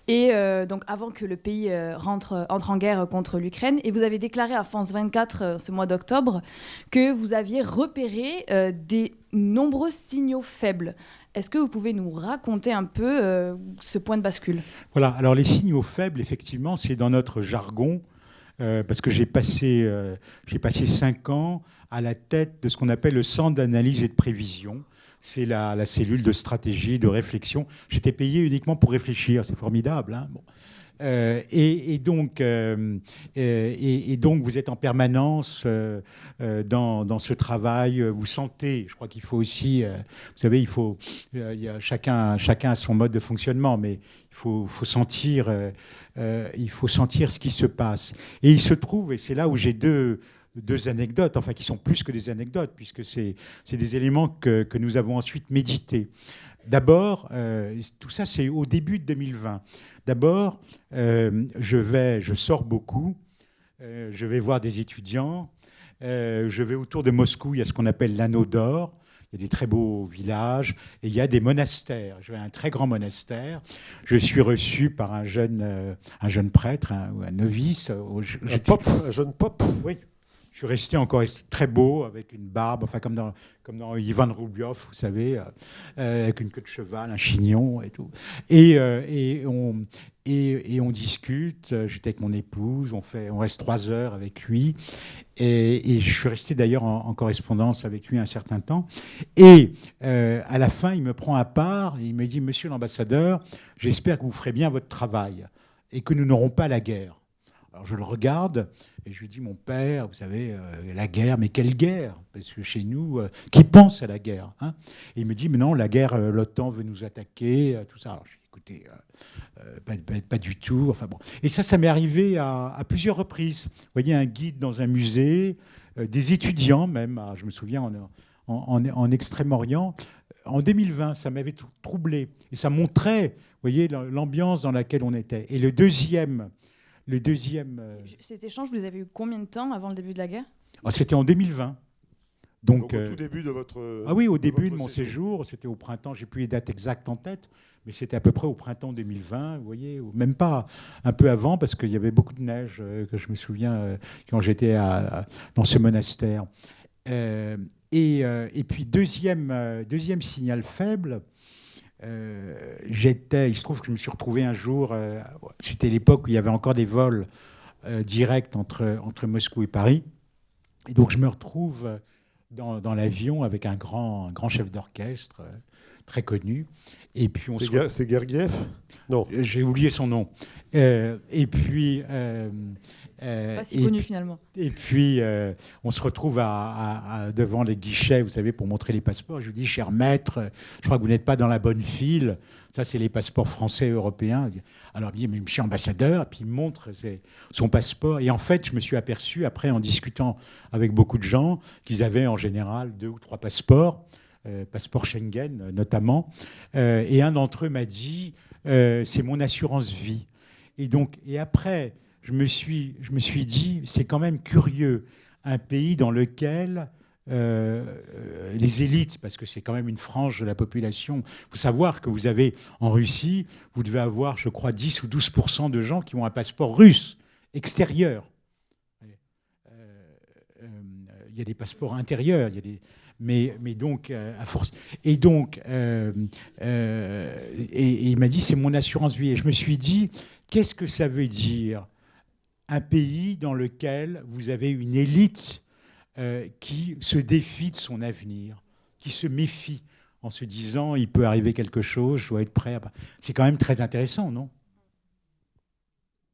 et donc avant que le pays entre en guerre contre l'Ukraine. Et vous avez déclaré à France 24 ce mois d'octobre que vous aviez repéré des nombreux signaux faibles. Est-ce que vous pouvez nous raconter un peu ce point de bascule ? Voilà. Alors les signaux faibles, effectivement, c'est dans notre jargon. Parce que j'ai passé 5 ans à la tête de ce qu'on appelle le centre d'analyse et de prévision. C'est la cellule de stratégie, de réflexion. J'étais payé uniquement pour réfléchir, c'est formidable. Hein, bon. Et donc, vous êtes en permanence dans ce travail. Vous sentez, je crois qu'il faut aussi, vous savez, chacun a son mode de fonctionnement, mais il faut sentir ce qui se passe. Et il se trouve, et c'est là où j'ai deux anecdotes, enfin qui sont plus que des anecdotes, puisque c'est des éléments que nous avons ensuite médités. D'abord, tout ça c'est au début de 2020. D'abord, je sors beaucoup, je vais voir des étudiants, je vais autour de Moscou, il y a ce qu'on appelle l'Anneau d'Or. Il y a des très beaux villages et il y a des monastères. Je vais à un très grand monastère. Je suis reçu par un jeune prêtre, un novice. Un jeune pop. Oui. Je suis resté encore très beau, avec une barbe, enfin comme dans Ivan Roubliov, vous savez, avec une queue de cheval, un chignon et tout. Et on discute. J'étais avec mon épouse. On reste 3 heures avec lui. Et je suis resté d'ailleurs en correspondance avec lui un certain temps. Et à la fin, il me prend à part et il me dit « Monsieur l'ambassadeur, j'espère que vous ferez bien votre travail et que nous n'aurons pas la guerre. » Alors je le regarde et je lui dis « Mon père, vous savez, la guerre, mais quelle guerre ? Parce que chez nous, qui pense à la guerre hein ?» Et il me dit « Mais non, la guerre, l'OTAN veut nous attaquer, tout ça. » Alors je dis « Écoutez, pas du tout. » Enfin bon. Et ça m'est arrivé à plusieurs reprises. Vous voyez, un guide dans un musée, des étudiants même, je me souviens en Extrême-Orient. En 2020, ça m'avait troublé. Et ça montrait, vous voyez, l'ambiance dans laquelle on était. Et le deuxième... Cet échange, vous avez eu combien de temps avant le début de la guerre ? C'était en 2020. Donc au tout début de votre... Ah oui, au début de mon séjour, c'était au printemps, j'ai plus les dates exactes en tête, mais c'était à peu près au printemps 2020, vous voyez, ou même pas un peu avant, parce qu'il y avait beaucoup de neige, que je me souviens, quand j'étais dans ce monastère. Et puis deuxième signal faible, il se trouve que je me suis retrouvé un jour, c'était l'époque où il y avait encore des vols directs entre Moscou et Paris, et donc je me retrouve dans l'avion avec un grand chef d'orchestre très connu. Et puis c'est Gergiev ? Non. J'ai oublié son nom. Et puis Pas si connu finalement. Et puis, on se retrouve devant les guichets, vous savez, pour montrer les passeports. Je lui dis, cher maître, je crois que vous n'êtes pas dans la bonne file. Ça, c'est les passeports français et européens. Alors, il me dit, mais monsieur ambassadeur, et puis il me montre son passeport. Et en fait, je me suis aperçu, après, en discutant avec beaucoup de gens, qu'ils avaient en général 2 ou 3 passeports, passeport Schengen notamment. Et un d'entre eux m'a dit, c'est mon assurance vie. Et après, je me suis dit, c'est quand même curieux, un pays dans lequel les élites, parce que c'est quand même une frange de la population, il faut savoir que vous avez, en Russie, vous devez avoir, je crois, 10 ou 12% de gens qui ont un passeport russe, extérieur. Il y a des passeports intérieurs, il y a des... Mais donc, à force. Et donc, et il m'a dit, c'est mon assurance vie. Et je me suis dit, qu'est-ce que ça veut dire, un pays dans lequel vous avez une élite qui se défie de son avenir, qui se méfie en se disant, il peut arriver quelque chose, je dois être prêt. C'est quand même très intéressant, non?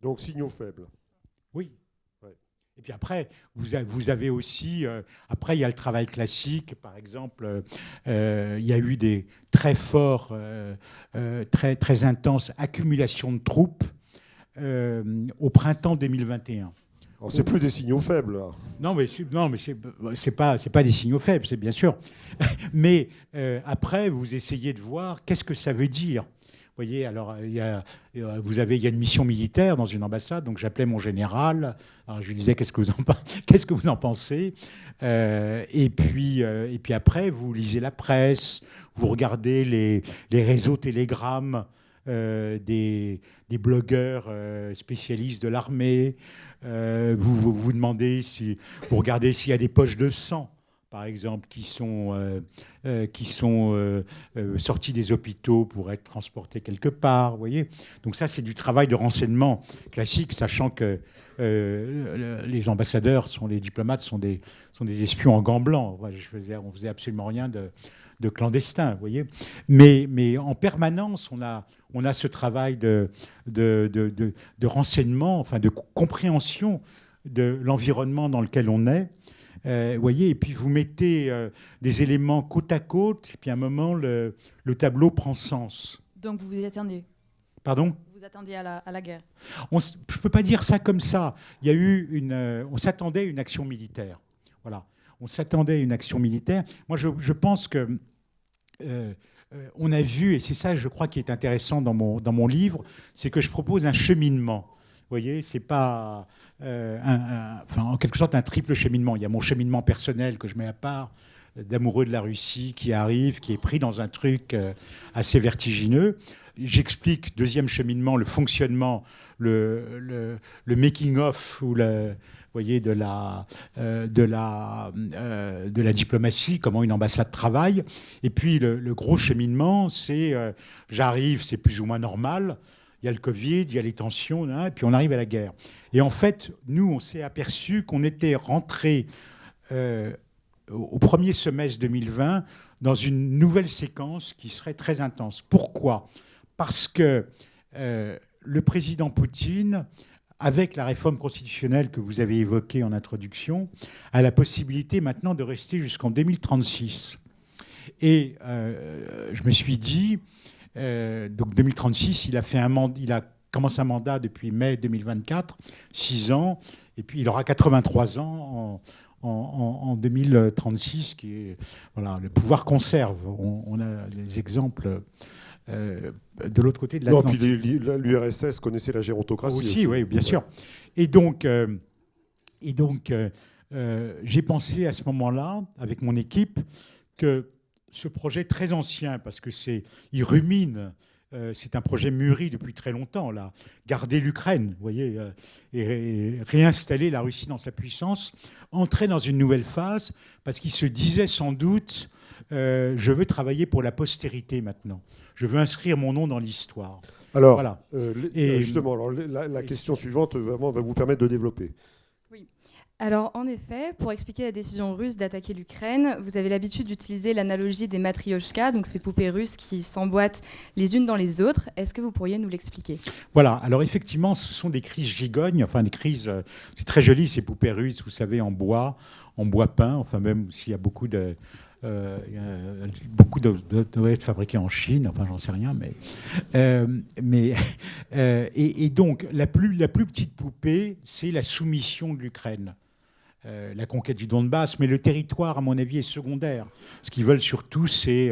Donc, signaux faibles. Oui. Et puis après, vous avez aussi... après, il y a le travail classique. Par exemple, il y a eu des très forts, très intenses accumulations de troupes au printemps 2021. Alors, c'est plus des signaux faibles, là. Non, mais c'est pas des signaux faibles, c'est bien sûr. Mais après, vous essayez de voir qu'est-ce que ça veut dire. Vous voyez, alors il y a une mission militaire dans une ambassade, donc j'appelais mon général. Alors je lui disais qu'est-ce que vous en pensez, et puis après vous lisez la presse, vous regardez les réseaux Telegram des blogueurs spécialistes de l'armée. Vous demandez vous regardez s'il y a des poches de sang, par exemple, qui sont sortis des hôpitaux pour être transportés quelque part. Vous voyez, donc ça, c'est du travail de renseignement classique, sachant que les ambassadeurs, les diplomates sont des espions en gants blancs. On faisait absolument rien de clandestin, vous voyez. Mais en permanence, on a ce travail de renseignement, enfin de compréhension de l'environnement dans lequel on est. Voyez, et puis vous mettez des éléments côte à côte, et puis à un moment, le tableau prend sens. Donc vous vous attendiez? Pardon? Vous attendiez à la guerre? Je ne peux pas dire ça comme ça. Il y a eu on s'attendait à une action militaire. Voilà. On s'attendait à une action militaire. Moi, je pense que on a vu, et c'est ça, je crois, qui est intéressant dans mon livre, c'est que je propose un cheminement. Vous voyez, c'est pas... en quelque sorte un triple cheminement. Il y a mon cheminement personnel que je mets à part, d'amoureux de la Russie qui arrive, qui est pris dans un truc assez vertigineux. J'explique, deuxième cheminement, le fonctionnement, le making-of ou voyez, de la diplomatie, comment une ambassade travaille. Et puis le gros cheminement, c'est j'arrive, c'est plus ou moins normal. Il y a le Covid, il y a les tensions, hein, et puis on arrive à la guerre. Et en fait, nous, on s'est aperçu qu'on était rentré au premier semestre 2020 dans une nouvelle séquence qui serait très intense. Pourquoi ? Parce que le président Poutine, avec la réforme constitutionnelle que vous avez évoquée en introduction, a la possibilité maintenant de rester jusqu'en 2036. Et je me suis dit... donc 2036, il a commencé un mandat depuis mai 2024, 6 ans, et puis il aura 83 ans en 2036, qui est, voilà, le pouvoir conserve. On a des exemples de l'autre côté de l'Atlantique. Non, puis l'URSS connaissait la gérontocratie. Aussi, oui, bien sûr. Et donc j'ai pensé à ce moment-là, avec mon équipe, que ce projet très ancien, parce que il rumine, c'est un projet mûri depuis très longtemps, là, garder l'Ukraine, vous voyez, et réinstaller la Russie dans sa puissance, entrer dans une nouvelle phase, parce qu'il se disait sans doute, je veux travailler pour la postérité maintenant, je veux inscrire mon nom dans l'histoire. Alors, voilà. Justement, alors, la question suivante vraiment va vous permettre de développer. Oui. Alors, en effet, pour expliquer la décision russe d'attaquer l'Ukraine, vous avez l'habitude d'utiliser l'analogie des matrioshkas, donc ces poupées russes qui s'emboîtent les unes dans les autres. Est-ce que vous pourriez nous l'expliquer ? Voilà, alors effectivement, ce sont des crises gigognes, enfin des crises, c'est très joli ces poupées russes, vous savez, en bois peint, enfin même s'il y a beaucoup doivent être fabriqués en Chine, enfin j'en sais rien, et donc la plus petite poupée, c'est la soumission de l'Ukraine. La conquête du Donbass, mais le territoire, à mon avis, est secondaire. Ce qu'ils veulent surtout, c'est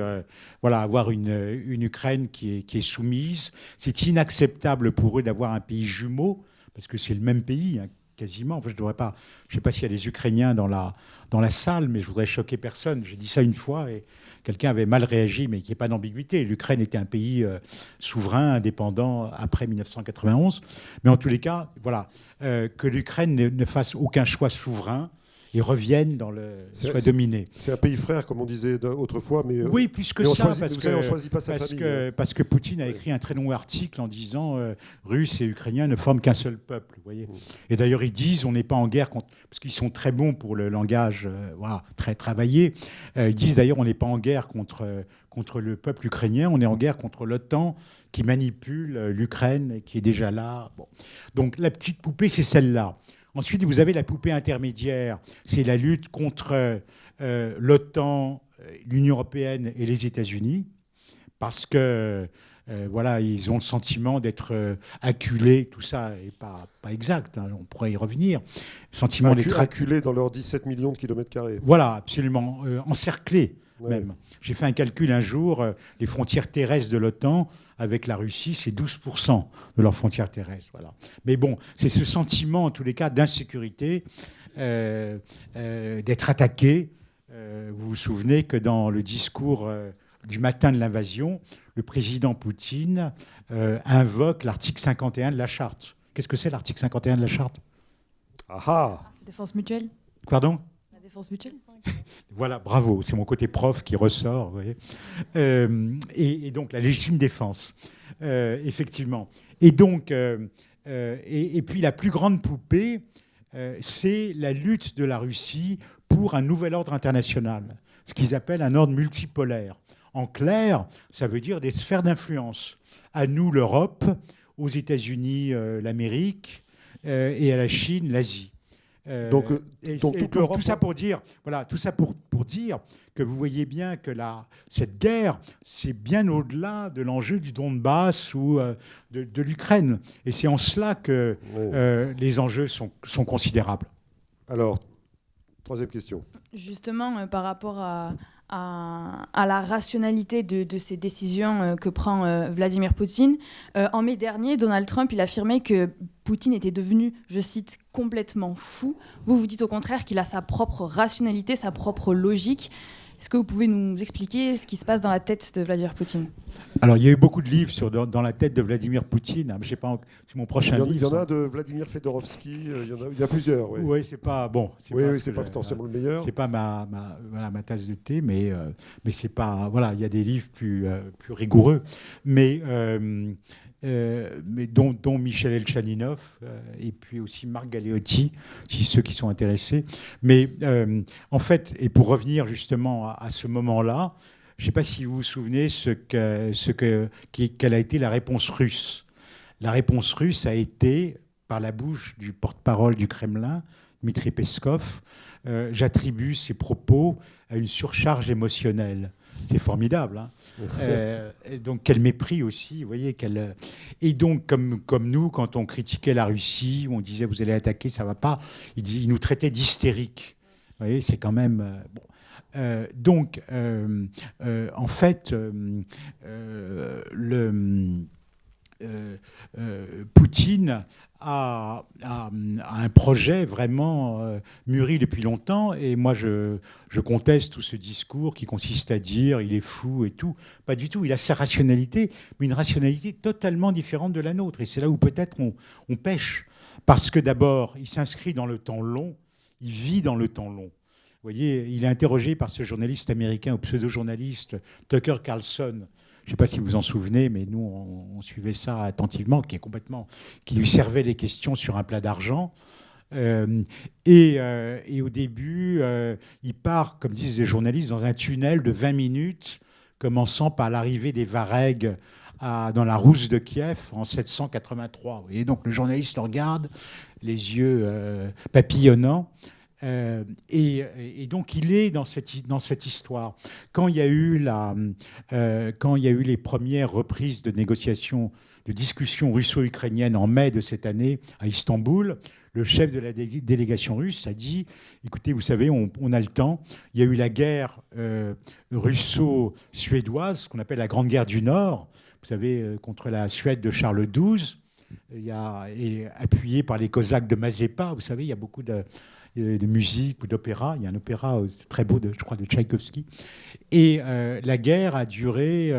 avoir une Ukraine qui est soumise. C'est inacceptable pour eux d'avoir un pays jumeau, parce que c'est le même pays, hein, quasiment. Enfin, je ne sais pas s'il y a des Ukrainiens dans la salle, mais je voudrais choquer personne. J'ai dit ça une fois et quelqu'un avait mal réagi, mais il n'y a pas d'ambiguïté. L'Ukraine était un pays souverain, indépendant après 1991. Mais en tous les cas, voilà, que l'Ukraine ne fasse aucun choix souverain et revienne soit dominé. C'est un pays frère, comme on disait autrefois, mais oui, plus que mais ça, on choisit pas sa famille. Parce que Poutine a écrit un très long article en disant Russes et Ukrainiens ne forment qu'un seul peuple. Vous voyez. Et d'ailleurs, ils disent on n'est pas en guerre contre, parce qu'ils sont très bons pour le langage, très travaillé. Ils disent d'ailleurs on n'est pas en guerre contre le peuple ukrainien, on est en guerre contre l'OTAN qui manipule l'Ukraine, qui est déjà là. Bon. Donc la petite poupée, c'est celle-là. Ensuite, vous avez la poupée intermédiaire. C'est la lutte contre l'OTAN, l'Union européenne et les États-Unis, parce que ils ont le sentiment d'être acculés. Tout ça n'est pas exact. Hein, on pourrait y revenir. Le sentiment d'être acculés dans leurs 17 millions de kilomètres carrés. Voilà, absolument. Encerclés, ouais. Même. J'ai fait un calcul un jour. Les frontières terrestres de l'OTAN avec la Russie, c'est 12% de leurs frontières terrestres. Voilà. Mais bon, c'est ce sentiment, en tous les cas, d'insécurité, d'être attaqué. Vous vous souvenez que dans le discours du matin de l'invasion, le président Poutine invoque l'article 51 de la Charte. Qu'est-ce que c'est l'article 51 de la Charte ? Ah. Défense mutuelle ? Pardon ? La défense mutuelle ? Voilà, bravo, c'est mon côté prof qui ressort. Vous voyez. Et donc la légitime défense, effectivement. Et donc, et puis la plus grande poupée, c'est la lutte de la Russie pour un nouvel ordre international, ce qu'ils appellent un ordre multipolaire. En clair, ça veut dire des sphères d'influence. À nous, l'Europe, aux États-Unis, l'Amérique, et à la Chine, l'Asie. Donc tout ça pour dire, pour dire que vous voyez bien que cette guerre, c'est bien au-delà de l'enjeu du Donbass ou de l'Ukraine. Et c'est en cela que les enjeux sont considérables. Alors, troisième question. Justement, par rapport à la rationalité de ces décisions que prend Vladimir Poutine. En mai dernier, Donald Trump il affirmait que Poutine était devenu, je cite, complètement fou. Vous dites au contraire qu'il a sa propre rationalité, sa propre logique. Est-ce que vous pouvez nous expliquer ce qui se passe dans la tête de Vladimir Poutine ? Alors, il y a eu beaucoup de livres dans la tête de Vladimir Poutine. Je sais pas, c'est mon prochain livre. Il y en a un de Vladimir Fedorovski. Il y a plusieurs. Oui, c'est pas bon. C'est pas potentiellement le meilleur. C'est pas ma tasse de thé, mais c'est pas. Voilà, il y a des livres plus rigoureux, mais dont Michel Elchaninov et puis aussi Marc Galeotti, ceux qui sont intéressés. Mais en fait, et pour revenir justement à ce moment-là. Je ne sais pas si vous vous souvenez quelle a été la réponse russe. La réponse russe a été, par la bouche du porte-parole du Kremlin, Dmitri Peskov, j'attribue ces propos à une surcharge émotionnelle. C'est formidable. Hein. Et donc, quel mépris aussi. Vous voyez, et donc, comme nous, quand on critiquait la Russie, on disait vous allez attaquer, ça ne va pas, il nous traitait d'hystériques. Vous voyez, c'est quand même... bon. Donc, en fait, Poutine a un projet vraiment mûri depuis longtemps. Et moi, je conteste tout ce discours qui consiste à dire il est fou et tout. Pas du tout. Il a sa rationalité, mais une rationalité totalement différente de la nôtre. Et c'est là où peut-être on pêche. Parce que d'abord, il s'inscrit dans le temps long. Il vit dans le temps long. Vous voyez, il est interrogé par ce journaliste américain ou pseudo-journaliste Tucker Carlson. Je ne sais pas si vous vous en souvenez, mais nous, on suivait ça attentivement, qui lui servait les questions sur un plat d'argent. Et au début, il part, comme disent les journalistes, dans un tunnel de 20 minutes, commençant par l'arrivée des Varegs dans la Rousse de Kiev en 783. Vous voyez, donc le journaliste le regarde, les yeux papillonnants. Et donc il est dans cette histoire. Quand il y a eu les premières reprises de négociations, de discussions russo-ukrainiennes en mai de cette année à Istanbul, le chef de la délégation russe a dit « Écoutez, vous savez, on a le temps. Il y a eu la guerre russo-suédoise, ce qu'on appelle la Grande Guerre du Nord, vous savez, contre la Suède de Charles XII, et appuyé par les Cosaques de Mazepa. Vous savez, il y a beaucoup de musique ou d'opéra. Il y a un opéra très beau, je crois, de Tchaïkovski. Et la guerre a duré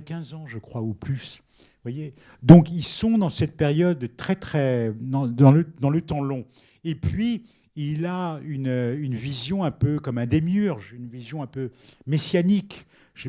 15 ans, je crois, ou plus. Voyez, donc ils sont dans cette période très dans le temps long. Et puis il a une vision un peu comme un démiurge, une vision un peu messianique,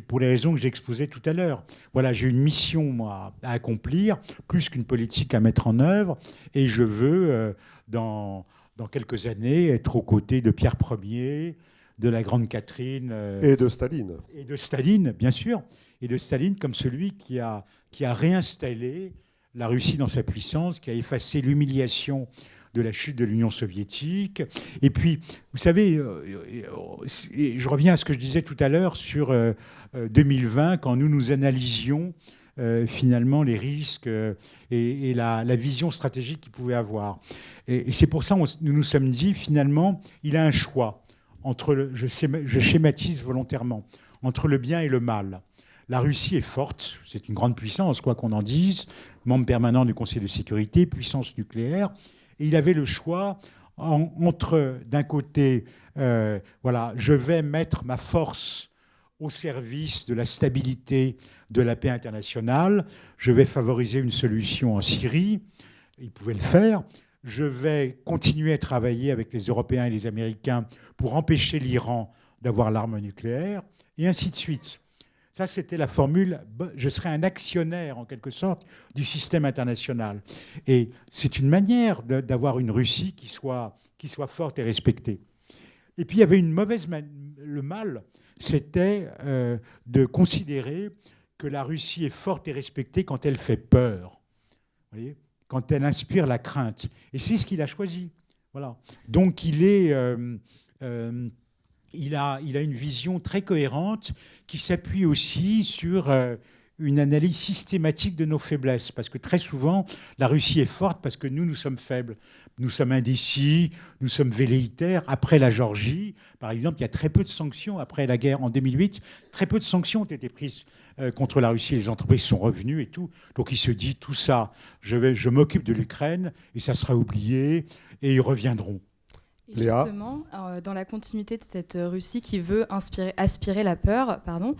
pour les raisons que j'ai exposées tout à l'heure. Voilà, j'ai une mission moi à accomplir, plus qu'une politique à mettre en œuvre, et je veux dans quelques années être aux côtés de Pierre Ier, de la Grande Catherine et de Staline. Et de Staline, bien sûr. Et de Staline comme celui qui a réinstallé la Russie dans sa puissance, qui a effacé l'humiliation de la chute de l'Union soviétique. Et puis, vous savez, je reviens à ce que je disais tout à l'heure sur 2020, quand nous analysions finalement les risques et la vision stratégique qu'il pouvait avoir. Et c'est pour ça que nous nous sommes dit, finalement, il a un choix entre, je schématise volontairement, entre le bien et le mal. La Russie est forte, c'est une grande puissance, quoi qu'on en dise, membre permanent du Conseil de sécurité, puissance nucléaire. Et il avait le choix entre, d'un côté, voilà, je vais mettre ma force au service de la stabilité, de la paix internationale, je vais favoriser une solution en Syrie, il pouvait le faire, je vais continuer à travailler avec les Européens et les Américains pour empêcher l'Iran d'avoir l'arme nucléaire, et ainsi de suite. Ça, c'était la formule, je serai un actionnaire, en quelque sorte, du système international. Et c'est une manière d'avoir une Russie qui soit forte et respectée. Et puis, il y avait le mal, c'était de considérer que la Russie est forte et respectée quand elle fait peur, vous voyez, quand elle inspire la crainte. Et c'est ce qu'il a choisi. Voilà. Donc, il a une vision très cohérente qui s'appuie aussi sur une analyse systématique de nos faiblesses. Parce que très souvent, la Russie est forte parce que nous sommes faibles. Nous sommes indécis, nous sommes velléitaires. Après la Géorgie, par exemple, il y a très peu de sanctions. Après la guerre en 2008, très peu de sanctions ont été prises contre la Russie. Les entreprises sont revenues et tout. Donc il se dit, tout ça, je m'occupe de l'Ukraine et ça sera oublié et ils reviendront. Et justement, dans la continuité de cette Russie qui veut aspirer la peur, dans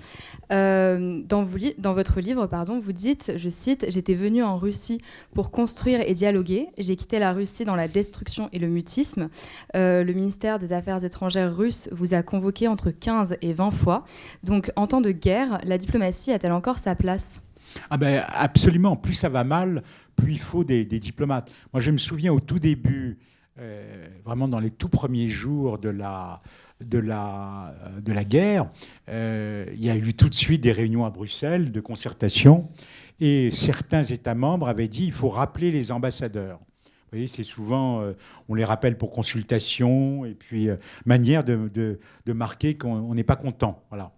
votre livre, vous dites, je cite, « J'étais venu en Russie pour construire et dialoguer. J'ai quitté la Russie dans la destruction et le mutisme. Le ministère des Affaires étrangères russe vous a convoqué entre 15 et 20 fois. Donc, en temps de guerre, la diplomatie a-t-elle encore sa place ?» Ah ben, absolument. Plus ça va mal, plus il faut des diplomates. Moi, je me souviens au tout début... vraiment dans les tout premiers jours de la guerre, il y a eu tout de suite des réunions à Bruxelles de concertation et certains États membres avaient dit il faut rappeler les ambassadeurs. Vous voyez, c'est souvent, on les rappelle pour consultation et puis manière de marquer qu'on n'est pas content. Voilà.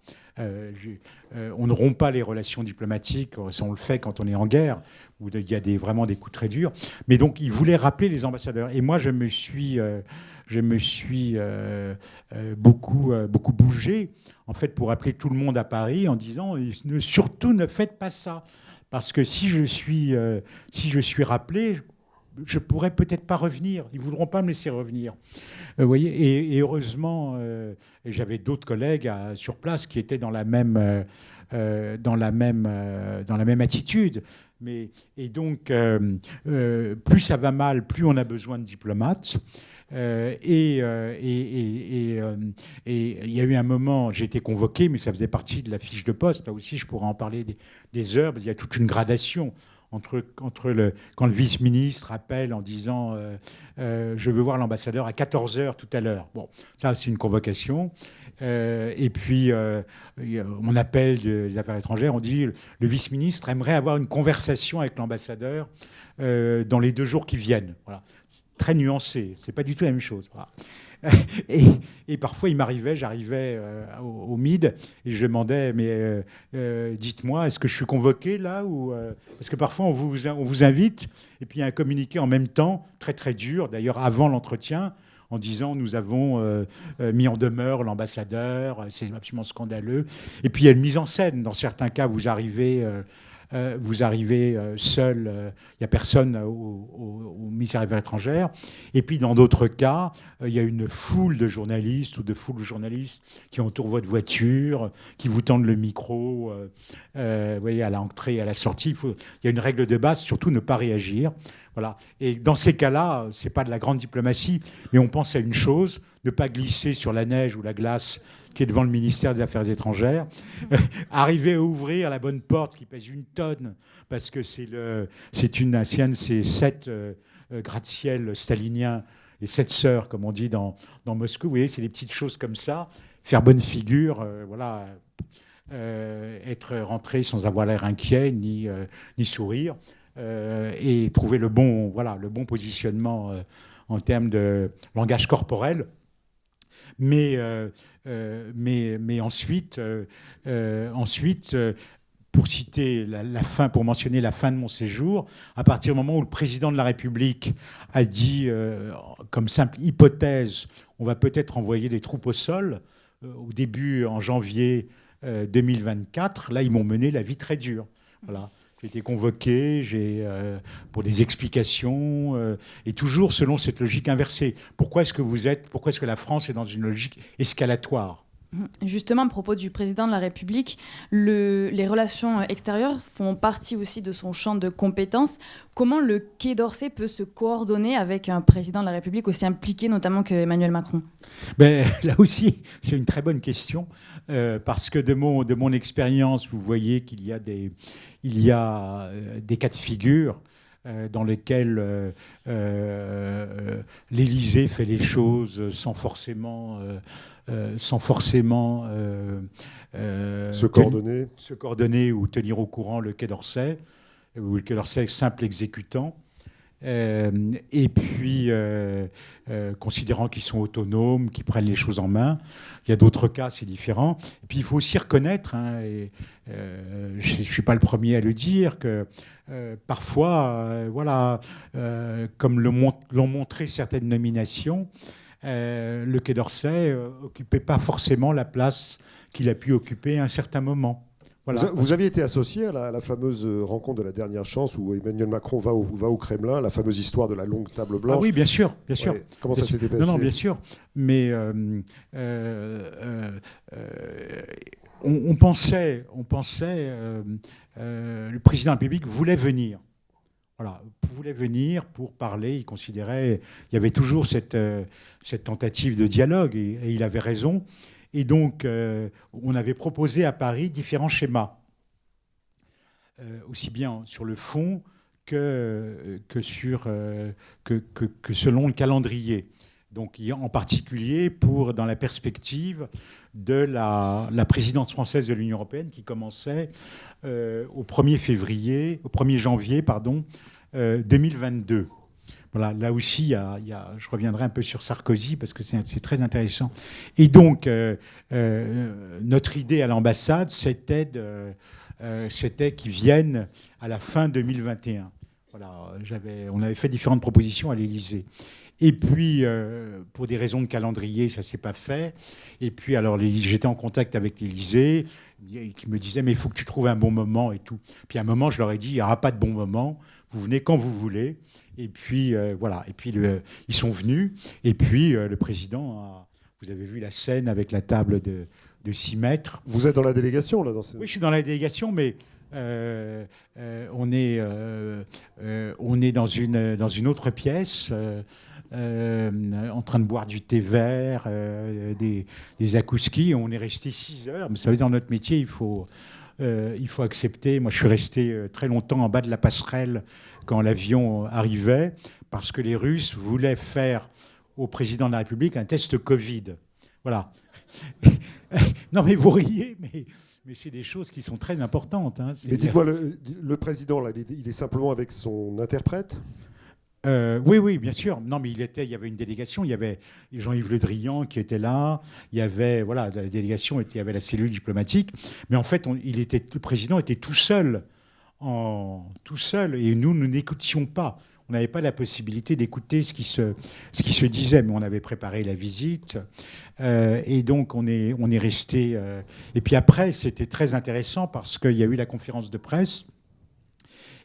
On ne rompt pas les relations diplomatiques, ça on le fait quand on est en guerre, où il y a vraiment des coups très durs. Mais donc, ils voulaient rappeler les ambassadeurs. Et moi, je me suis beaucoup bougé, en fait, pour appeler tout le monde à Paris en disant surtout ne faites pas ça. Parce que si je suis rappelé, je pourrais peut-être pas revenir. Ils voudront pas me laisser revenir. Vous voyez, et heureusement, j'avais d'autres collègues sur place qui étaient dans la même attitude. Et donc, plus ça va mal, plus on a besoin de diplomates. Et il y a eu un moment, j'ai été convoqué, mais ça faisait partie de la fiche de poste. Là aussi, je pourrais en parler des heures, parce qu'il y a toute une gradation quand le vice-ministre appelle en disant je veux voir l'ambassadeur à 14h tout à l'heure. Bon, ça, c'est une convocation. Et puis, on appelle des affaires étrangères, on dit le vice-ministre aimerait avoir une conversation avec l'ambassadeur dans les 2 jours qui viennent. Voilà. C'est très nuancé, c'est pas du tout la même chose. Voilà. Et parfois, j'arrivais au MID et je demandais, mais dites-moi, est-ce que je suis convoqué là ou parce que parfois on vous invite et puis il y a un communiqué en même temps, très très dur, d'ailleurs avant l'entretien, en disant nous avons mis en demeure l'ambassadeur, c'est absolument scandaleux. Et puis il y a une mise en scène. Dans certains cas, vous arrivez seul, il n'y a personne au ministère des Affaires étrangères. Et puis dans d'autres cas, il y a une foule de journalistes ou de foules de journalistes qui entourent votre voiture, qui vous tendent le micro, vous voyez, à l'entrée, à la sortie. Il y a une règle de base, surtout ne pas réagir. Voilà. Et dans ces cas-là, ce n'est pas de la grande diplomatie, mais on pense à une chose, ne pas glisser sur la neige ou la glace qui est devant le ministère des Affaires étrangères, arriver à ouvrir la bonne porte qui pèse 1 tonne, parce que c'est un de ces 7 gratte-ciel staliniens, les 7 sœurs, comme on dit dans Moscou. Vous voyez, c'est des petites choses comme ça. Faire bonne figure, voilà, être rentré sans avoir l'air inquiet ni sourire, et trouver le bon positionnement en termes de langage corporel. Mais ensuite, pour citer la fin, pour mentionner la fin de mon séjour, à partir du moment où le président de la République a dit, comme simple hypothèse, on va peut-être envoyer des troupes au sol, au début, en janvier 2024, là, ils m'ont mené la vie très dure. Voilà. J'ai été convoqué pour des explications, et toujours selon cette logique inversée. Pourquoi est-ce que la France est dans une logique escalatoire ? Justement, à propos du président de la République, les relations extérieures font partie aussi de son champ de compétences. Comment le Quai d'Orsay peut se coordonner avec un président de la République aussi impliqué notamment qu'Emmanuel Macron ? Là aussi, c'est une très bonne question, parce que de mon expérience, vous voyez qu'il y a des cas de figure dans lesquels l'Élysée fait les choses sans forcément se coordonner ou tenir au courant le Quai d'Orsay, ou le Quai d'Orsay simple exécutant. Et puis, considérant qu'ils sont autonomes, qu'ils prennent les choses en main. Il y a d'autres cas, c'est différent. Et puis, il faut aussi reconnaître, et je ne suis pas le premier à le dire, que parfois, comme l'ont montré certaines nominations, le Quai d'Orsay n'occupait pas forcément la place qu'il a pu occuper à un certain moment. Voilà. Vous aviez été associé à la fameuse rencontre de la dernière chance où Emmanuel Macron va au Kremlin, la fameuse histoire de la longue table blanche. Ah oui, bien sûr. Ouais. Comment ça s'était passé ? Non, bien sûr. Mais on pensait, le président de la République voulait venir. Voilà, voulait venir pour parler. Il considérait, il y avait toujours cette tentative de dialogue, et il avait raison. Et donc, on avait proposé à Paris différents schémas, aussi bien sur le fond que selon le calendrier. Donc, en particulier dans la perspective de la présidence française de l'Union européenne qui commençait au 1er janvier 2022. Voilà, là aussi, je reviendrai un peu sur Sarkozy parce que c'est très intéressant. Et donc, notre idée à l'ambassade, c'était qu'ils viennent à la fin 2021. Voilà, on avait fait différentes propositions à l'Élysée. Et puis, pour des raisons de calendrier, ça ne s'est pas fait. Et puis, alors, j'étais en contact avec l'Élysée, qui me disait, mais il faut que tu trouves un bon moment et tout. Puis à un moment, je leur ai dit, il n'y aura pas de bon moment, vous venez quand vous voulez. Et puis, voilà. Et puis, ils sont venus. Et puis, le président, vous avez vu la scène avec la table de 6 mètres. Vous êtes dans la délégation, là ? Oui, je suis dans la délégation, mais on est dans une autre pièce, en train de boire du thé vert, des akouskis. On est resté 6 heures. Vous savez, dans notre métier, il faut il faut accepter. Moi, je suis resté très longtemps en bas de la passerelle quand l'avion arrivait, parce que les Russes voulaient faire au président de la République un test Covid. Voilà. Non, mais vous riez, mais c'est des choses qui sont très importantes. Hein. Mais dites-moi, le président, là, il est simplement avec son interprète? Oui, bien sûr. Non, mais il y avait une délégation. Il y avait Jean-Yves Le Drian qui était là. Il y avait, voilà, la délégation, il y avait la cellule diplomatique. Mais en fait, le président était tout seul, et nous n'écoutions pas. On n'avait pas la possibilité d'écouter ce qui se disait, mais on avait préparé la visite. Et donc, on est resté. Et puis après, c'était très intéressant parce qu'il y a eu la conférence de presse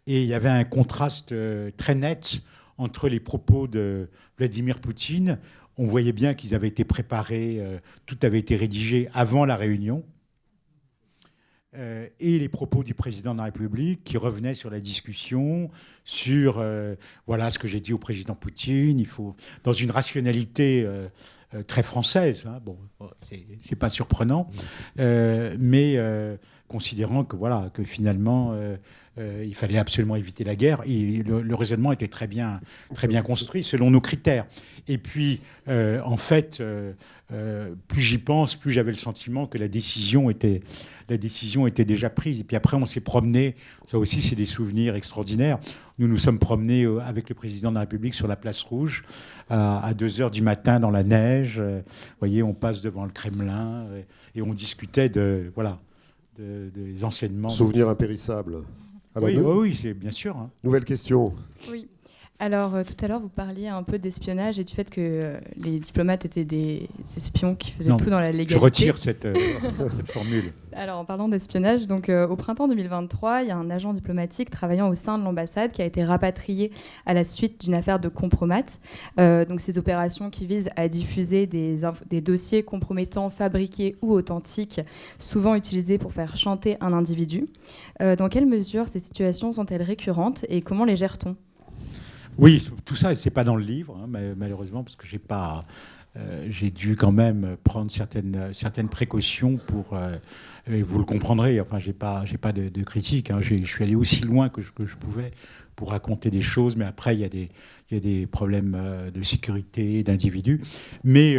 et il y avait un contraste très net entre les propos de Vladimir Poutine. On voyait bien qu'ils avaient été préparés, tout avait été rédigé avant la réunion. Et les propos du président de la République qui revenaient sur la discussion, sur voilà ce que j'ai dit au président Poutine. Il faut, dans une rationalité très française, hein, bon, c'est pas surprenant, mais considérant que voilà que finalement il fallait absolument éviter la guerre. Et le raisonnement était très bien construit selon nos critères. Et puis, en fait, plus j'y pense, plus j'avais le sentiment que la décision était déjà prise. Et puis après, on s'est promené. Ça aussi, c'est des souvenirs extraordinaires. Nous nous sommes promenés avec le président de la République sur la place Rouge à 2 heures du matin dans la neige. Vous voyez, on passe devant le Kremlin et on discutait des enseignements. Souvenir impérissable. Oui, c'est bien sûr. Hein. Nouvelle question. Oui. Alors, tout à l'heure, vous parliez un peu d'espionnage et du fait que les diplomates étaient des espions qui faisaient tout dans la légalité. Je retire cette formule. Alors, en parlant d'espionnage, donc, au printemps 2023, il y a un agent diplomatique travaillant au sein de l'ambassade qui a été rapatrié à la suite d'une affaire de compromat. Donc, ces opérations qui visent à diffuser des dossiers compromettants, fabriqués ou authentiques, souvent utilisés pour faire chanter un individu. Dans quelle mesure ces situations sont-elles récurrentes et comment les gère-t-on ? Oui, tout ça, c'est pas dans le livre, hein, malheureusement, parce que j'ai dû quand même prendre certaines précautions pour. Et vous le comprendrez. Enfin, j'ai pas de critique. Hein, je suis allé aussi loin que je pouvais pour raconter des choses, mais après, il y a des problèmes de sécurité, d'individus. Mais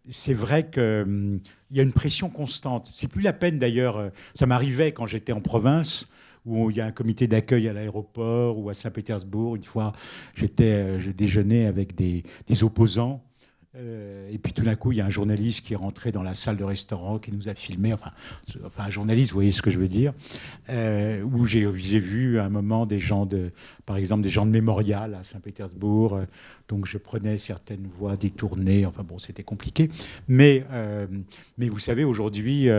c'est vrai qu'il y a une pression constante. C'est plus la peine d'ailleurs. Ça m'arrivait quand j'étais en province, où il y a un comité d'accueil à l'aéroport ou à Saint-Pétersbourg. Une fois, je déjeunais avec des opposants. Et puis tout d'un coup, il y a un journaliste qui est rentré dans la salle de restaurant, qui nous a filmé. Enfin un journaliste, vous voyez ce que je veux dire. Où j'ai vu à un moment par exemple, des gens de Mémorial à Saint-Pétersbourg. Donc je prenais certaines voies détournées. Enfin bon, c'était compliqué. Mais vous savez, aujourd'hui,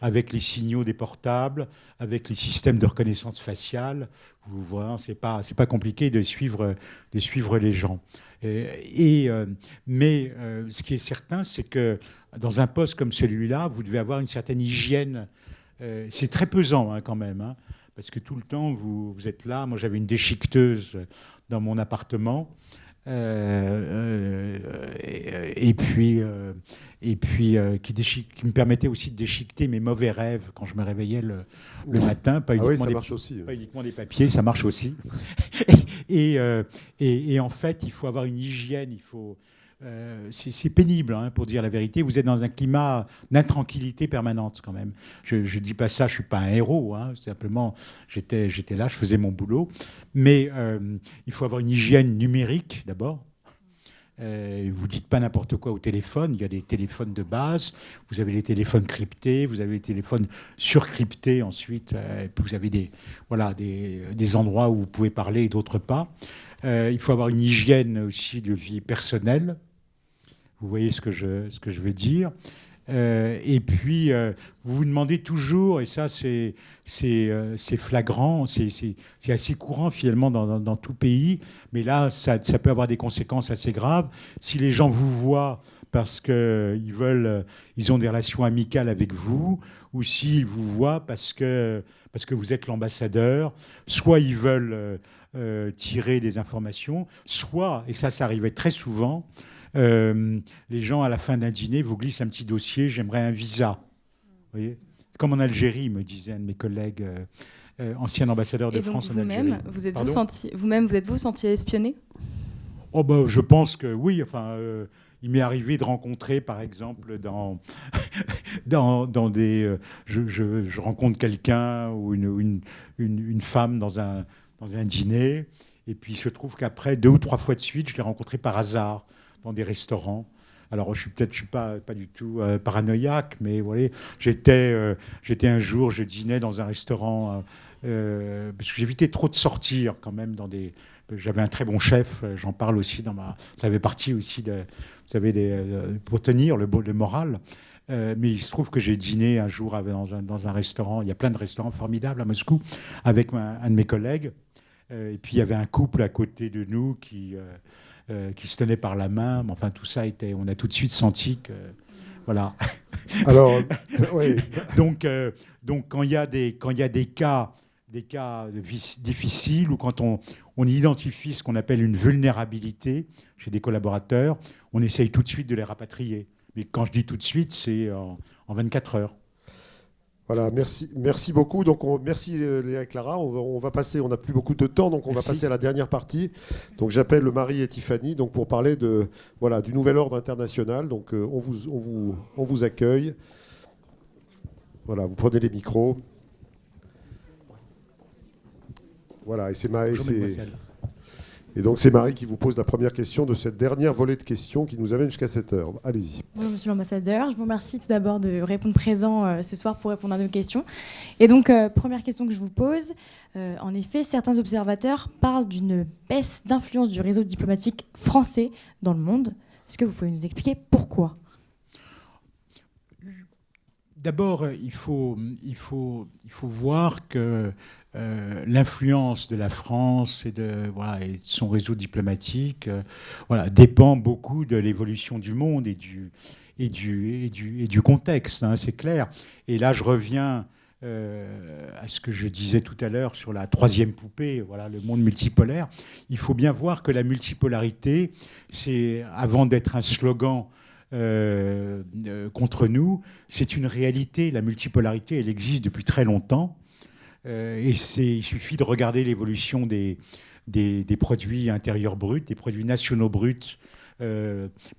avec les signaux des portables, avec les systèmes de reconnaissance faciale, vous voyez, c'est pas compliqué de suivre les gens. Mais ce qui est certain, c'est que dans un poste comme celui-là, vous devez avoir une certaine hygiène. C'est très pesant quand même, hein, parce que tout le temps, vous êtes là. Moi, j'avais une déchiqueteuse dans mon appartement. Et puis qui me permettait aussi de déchiqueter mes mauvais rêves quand je me réveillais le matin. Pas uniquement ça marche aussi. Pas uniquement des papiers, ça marche aussi. Et en fait, il faut avoir une hygiène. C'est pénible, hein, pour dire la vérité. Vous êtes dans un climat d'intranquillité permanente quand même. Je ne dis pas ça, je ne suis pas un héros. Hein, simplement, j'étais là, je faisais mon boulot. Mais il faut avoir une hygiène numérique d'abord. Vous ne dites pas n'importe quoi au téléphone. Il y a des téléphones de base. Vous avez les téléphones cryptés. Vous avez les téléphones surcryptés ensuite. Vous avez des endroits où vous pouvez parler et d'autres pas. Il faut avoir une hygiène aussi de vie personnelle. Vous voyez ce que je veux dire. Et puis, vous vous demandez toujours, et ça c'est flagrant, c'est assez courant finalement dans tout pays, mais là, ça peut avoir des conséquences assez graves. Si les gens vous voient parce qu'ils ont des relations amicales avec vous, ou s'ils vous voient parce que vous êtes l'ambassadeur, soit ils veulent tirer des informations, soit, et ça arrivait très souvent, les gens, à la fin d'un dîner, vous glissent un petit dossier, j'aimerais un visa. Vous voyez ? comme en Algérie, me disait un de mes collègues, ancien ambassadeur de Et donc France en Algérie. Vous-même, vous êtes-vous senti espionné? Oh bah, je pense que oui. Enfin, il m'est arrivé de rencontrer, par exemple, dans des... je rencontre quelqu'un ou une femme dans un dîner, et puis il se trouve qu'après, 2 ou 3 fois de suite, je l'ai rencontré par hasard dans des restaurants. Alors, je suis pas du tout paranoïaque, mais voilà, j'étais un jour, je dînais dans un restaurant, parce que j'évitais trop de sortir quand même dans des... J'avais un très bon chef, j'en parle aussi ça fait partie aussi de... Vous savez, pour tenir le moral. Mais il se trouve que j'ai dîné un jour dans un restaurant, il y a plein de restaurants formidables à Moscou, avec un de mes collègues. Et puis il y avait un couple à côté de nous qui se tenait par la main. Enfin, tout ça on a tout de suite senti que... Voilà. Alors, oui. Donc quand il y a des cas difficiles, ou quand on identifie ce qu'on appelle une vulnérabilité chez des collaborateurs, on essaye tout de suite de les rapatrier. Mais quand je dis tout de suite, c'est en 24 heures. Voilà, merci beaucoup. Donc, merci Léa et Clara. On va passer, on n'a plus beaucoup de temps, donc on va passer à la dernière partie. Donc, j'appelle Marie et Tiffany donc, pour parler du nouvel ordre international. Donc, on vous accueille. Voilà, vous prenez les micros. Voilà, et donc c'est Marie qui vous pose la première question de cette dernière volée de questions qui nous amène jusqu'à 7 heures. Allez-y. Bonjour Monsieur l'ambassadeur, je vous remercie tout d'abord de répondre présent ce soir pour répondre à nos questions. Et donc première question que je vous pose, en effet certains observateurs parlent d'une baisse d'influence du réseau diplomatique français dans le monde. Est-ce que vous pouvez nous expliquer pourquoi ? D'abord, il faut voir que l'influence de la France et de son réseau diplomatique dépend beaucoup de l'évolution du monde et du contexte, hein, c'est clair. Et là, je reviens à ce que je disais tout à l'heure sur la troisième poupée, le monde multipolaire. Il faut bien voir que la multipolarité, c'est, avant d'être un slogan contre nous, c'est une réalité. La multipolarité, elle existe depuis très longtemps. Il suffit de regarder l'évolution des produits intérieurs bruts, des produits nationaux bruts.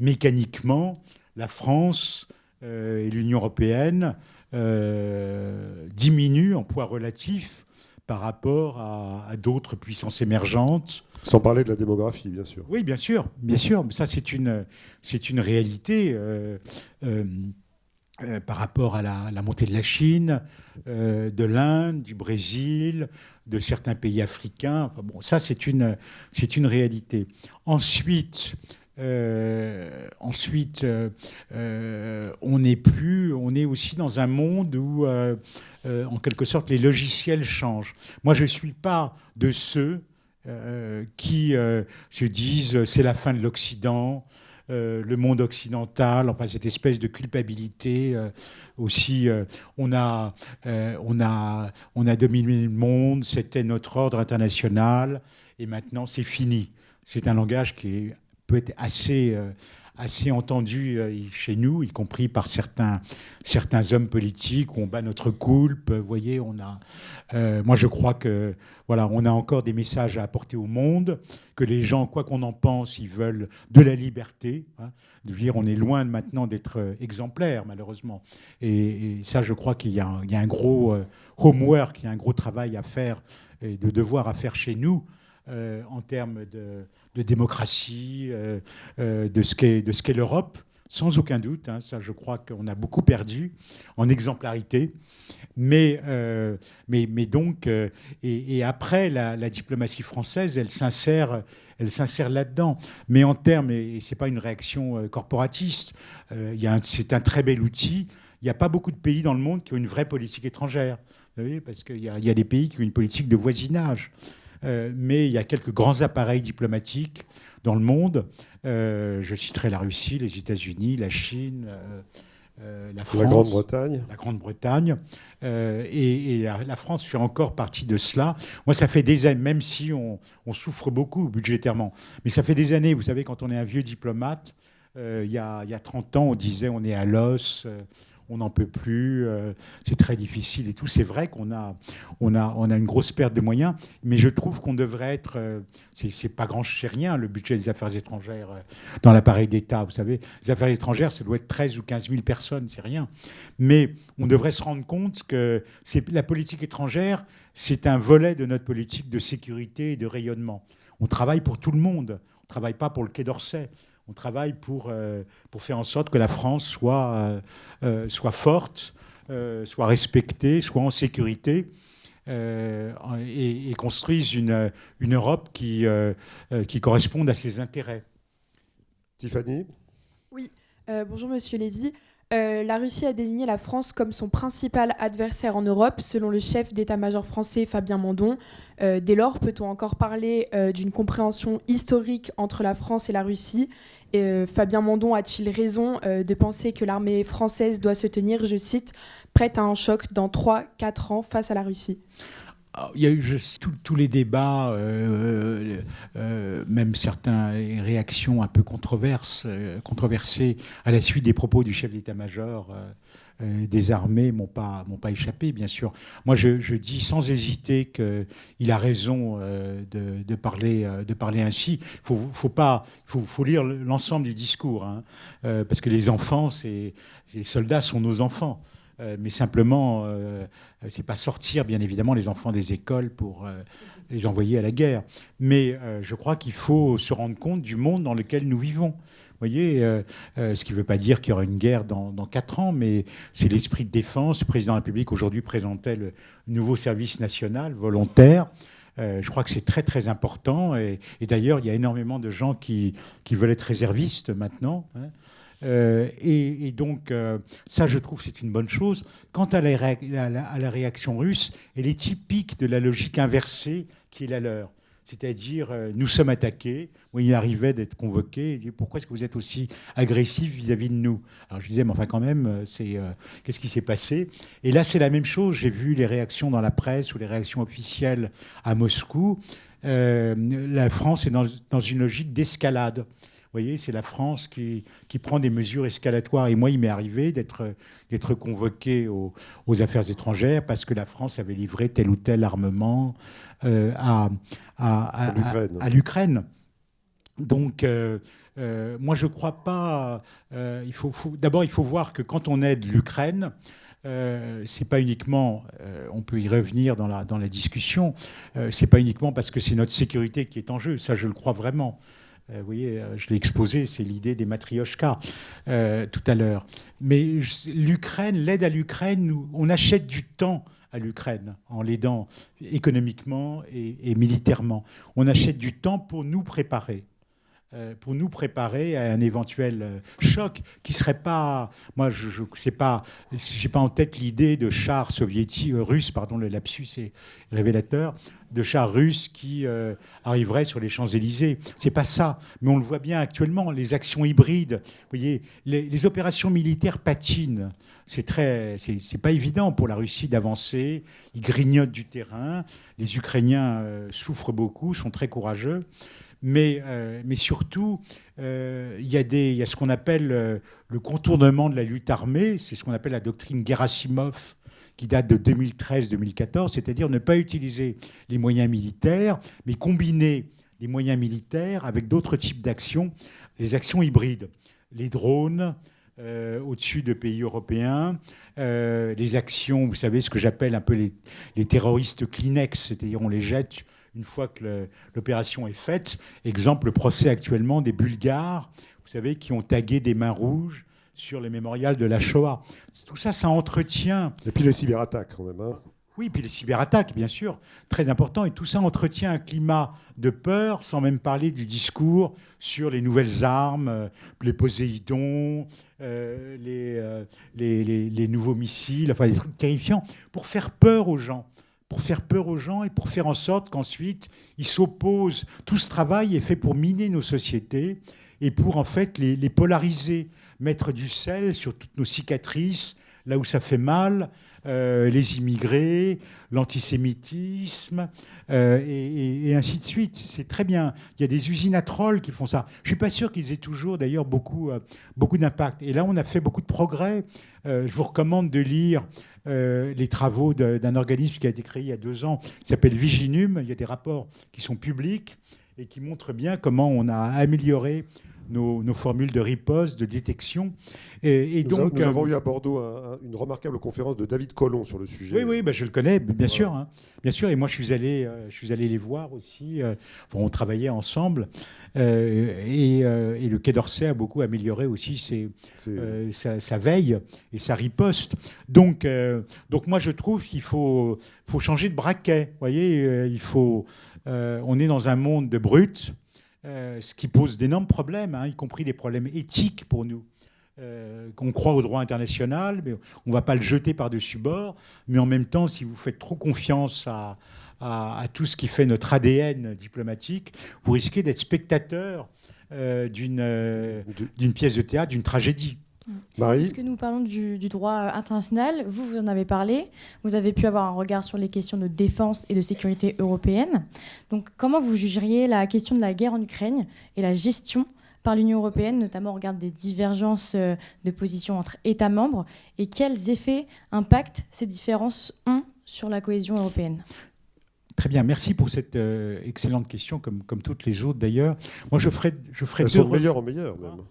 Mécaniquement, la France et l'Union européenne diminuent en poids relatif par rapport à d'autres puissances émergentes. Sans parler de la démographie, bien sûr. Oui, bien sûr. Mais ça, c'est une réalité. Par rapport à la montée de la Chine, de l'Inde, du Brésil, de certains pays africains. Enfin, bon, ça, c'est une réalité. Ensuite, on est aussi dans un monde où, en quelque sorte, les logiciels changent. Moi, je ne suis pas de ceux qui se disent c'est la fin de l'Occident. Le monde occidental, enfin cette espèce de culpabilité aussi. On a dominé le monde, c'était notre ordre international, et maintenant c'est fini. C'est un langage qui peut être assez entendu chez nous, y compris par certains hommes politiques où on bat notre coulpe. Vous voyez, moi je crois que on a encore des messages à apporter au monde, que les gens, quoi qu'on en pense, ils veulent de la liberté. Hein. Je veux dire, on est loin maintenant d'être exemplaires, malheureusement. Et ça, je crois qu'il y a un gros homework, il y a un gros travail à faire et de devoir à faire chez nous en termes de démocratie, de ce qu'est l'Europe, sans aucun doute. Hein, ça, je crois qu'on a beaucoup perdu en exemplarité. Mais donc, et après, la diplomatie française, elle s'insère là-dedans. Mais en termes, et ce n'est pas une réaction corporatiste, c'est un très bel outil. Il n'y a pas beaucoup de pays dans le monde qui ont une vraie politique étrangère. Vous voyez, parce qu'il y a des pays qui ont une politique de voisinage. Mais il y a quelques grands appareils diplomatiques dans le monde. Je citerai la Russie, les États-Unis, la Chine, la France. La Grande-Bretagne. Et la France fait encore partie de cela. Moi, ça fait des années, même si on souffre beaucoup budgétairement, mais ça fait des années, vous savez, quand on est un vieux diplomate, il y a 30 ans, on disait on est à l'os, on n'en peut plus, c'est très difficile et tout. C'est vrai qu'on a une grosse perte de moyens, mais je trouve qu'on devrait être... c'est pas grand, c'est rien, le budget des affaires étrangères dans l'appareil d'État. Vous savez, les affaires étrangères, ça doit être 13 ou 15 000 personnes, c'est rien. Mais on devrait se rendre compte que la politique étrangère, c'est un volet de notre politique de sécurité et de rayonnement. On travaille pour tout le monde. On ne travaille pas pour le Quai d'Orsay. On travaille pour faire en sorte que la France soit forte, soit respectée, soit en sécurité et construise une Europe qui corresponde à ses intérêts. Tiffany ? Oui, bonjour Monsieur Lévy. La Russie a désigné la France comme son principal adversaire en Europe, selon le chef d'état-major français Fabien Mandon. Dès lors, peut-on encore parler d'une compréhension historique entre la France et la Russie ? Fabien Mandon a-t-il raison de penser que l'armée française doit se tenir, je cite, prête à un choc dans 3-4 ans face à la Russie ? Il y a eu tous les débats, même certaines réactions un peu controversées à la suite des propos du chef d'état-major des armées m'ont pas échappé, bien sûr. Moi, je dis sans hésiter qu'il a raison de parler ainsi. Faut lire l'ensemble du discours, hein, parce que les soldats sont nos enfants. Mais simplement, c'est pas sortir, bien évidemment, les enfants des écoles pour les envoyer à la guerre. Mais je crois qu'il faut se rendre compte du monde dans lequel nous vivons. Vous voyez, ce qui ne veut pas dire qu'il y aura une guerre dans 4 ans, mais c'est l'esprit de défense. Le président de la République, aujourd'hui, présentait le nouveau service national volontaire. Je crois que c'est très, très important. Et d'ailleurs, il y a énormément de gens qui veulent être réservistes maintenant, hein. Et donc, ça, je trouve, c'est une bonne chose. Quant à la réaction russe, elle est typique de la logique inversée qui est la leur. C'est-à-dire, nous sommes attaqués. Moi, il arrivait d'être convoqué. Il dit, pourquoi est-ce que vous êtes aussi agressif vis-à-vis de nous ? Alors, je disais, mais enfin, quand même, qu'est-ce qui s'est passé ? Et là, c'est la même chose. J'ai vu les réactions dans la presse ou les réactions officielles à Moscou. La France est dans une logique d'escalade. Vous voyez, c'est la France qui prend des mesures escalatoires. Et moi, il m'est arrivé d'être convoqué aux affaires étrangères parce que la France avait livré tel ou tel armement à l'Ukraine. Donc, moi, je ne crois pas... D'abord, il faut voir que quand on aide l'Ukraine, c'est pas uniquement, on peut y revenir dans la discussion, c'est pas uniquement parce que c'est notre sécurité qui est en jeu. Ça, je le crois vraiment. Vous voyez, je l'ai exposé, c'est l'idée des matrioshkas tout à l'heure. Mais l'aide à l'Ukraine, on achète du temps à l'Ukraine en l'aidant économiquement et militairement. On achète du temps pour nous préparer à un éventuel choc qui serait pas... Moi, je sais pas, j'ai pas en tête l'idée de chars russes, pardon, le lapsus est révélateur, de chars russes qui arriveraient sur les Champs-Élysées. C'est pas ça, mais on le voit bien actuellement, les actions hybrides. Vous voyez, les opérations militaires patinent. C'est pas évident pour la Russie d'avancer. Ils grignotent du terrain. Les Ukrainiens souffrent beaucoup, sont très courageux. Mais surtout, il y a ce qu'on appelle le contournement de la lutte armée. C'est ce qu'on appelle la doctrine Gerasimov, qui date de 2013-2014, c'est-à-dire ne pas utiliser les moyens militaires, mais combiner les moyens militaires avec d'autres types d'actions, les actions hybrides, les drones au-dessus de pays européens, les actions, vous savez, ce que j'appelle un peu les terroristes Kleenex, c'est-à-dire on les jette une fois que l'opération est faite. Exemple, le procès actuellement des Bulgares, vous savez, qui ont tagué des mains rouges sur les mémorials de la Shoah. Tout ça, ça entretient... Et puis les cyberattaques, quand même. Hein. Oui, puis les cyberattaques, bien sûr, très important. Et tout ça entretient un climat de peur, sans même parler du discours sur les nouvelles armes, les Poséidons, les nouveaux missiles, enfin des trucs terrifiants, pour faire peur aux gens. Et pour faire en sorte qu'ensuite, ils s'opposent. Tout ce travail est fait pour miner nos sociétés et pour, en fait, les polariser, mettre du sel sur toutes nos cicatrices, là où ça fait mal, les immigrés, l'antisémitisme, et ainsi de suite. C'est très bien. Il y a des usines à trolls qui font ça. Je ne suis pas sûr qu'ils aient toujours, d'ailleurs, beaucoup d'impact. Et là, on a fait beaucoup de progrès. Je vous recommande de lire les travaux d'un organisme qui a été créé il y a 2 ans, qui s'appelle Viginum. Il y a des rapports qui sont publics et qui montrent bien comment on a amélioré nos formules de riposte, de détection. Nous avons eu à Bordeaux une remarquable conférence de David Collomb sur le sujet. Oui, je le connais, bien sûr. Hein. Bien sûr, et moi je suis allé les voir aussi. On travaillait ensemble. Et le Quai d'Orsay a beaucoup amélioré aussi sa veille et sa riposte. Donc moi je trouve qu'il faut changer de braquet. Vous voyez, on est dans un monde de brutes. Ce qui pose d'énormes problèmes, y compris des problèmes éthiques pour nous. On croit au droit international, mais on ne va pas le jeter par-dessus bord. Mais en même temps, si vous faites trop confiance à tout ce qui fait notre ADN diplomatique, vous risquez d'être spectateur d'une pièce de théâtre, d'une tragédie. Marie ? Puisque nous parlons du droit international, vous en avez parlé, vous avez pu avoir un regard sur les questions de défense et de sécurité européenne. Donc comment vous jugeriez la question de la guerre en Ukraine et la gestion par l'Union européenne, notamment au regard des divergences de position entre États membres, et quels effets, impacts ces différences ont sur la cohésion européenne ? Très bien, merci pour cette excellente question, comme toutes les autres d'ailleurs. Moi je ferai Elles sont meilleures en meilleures même.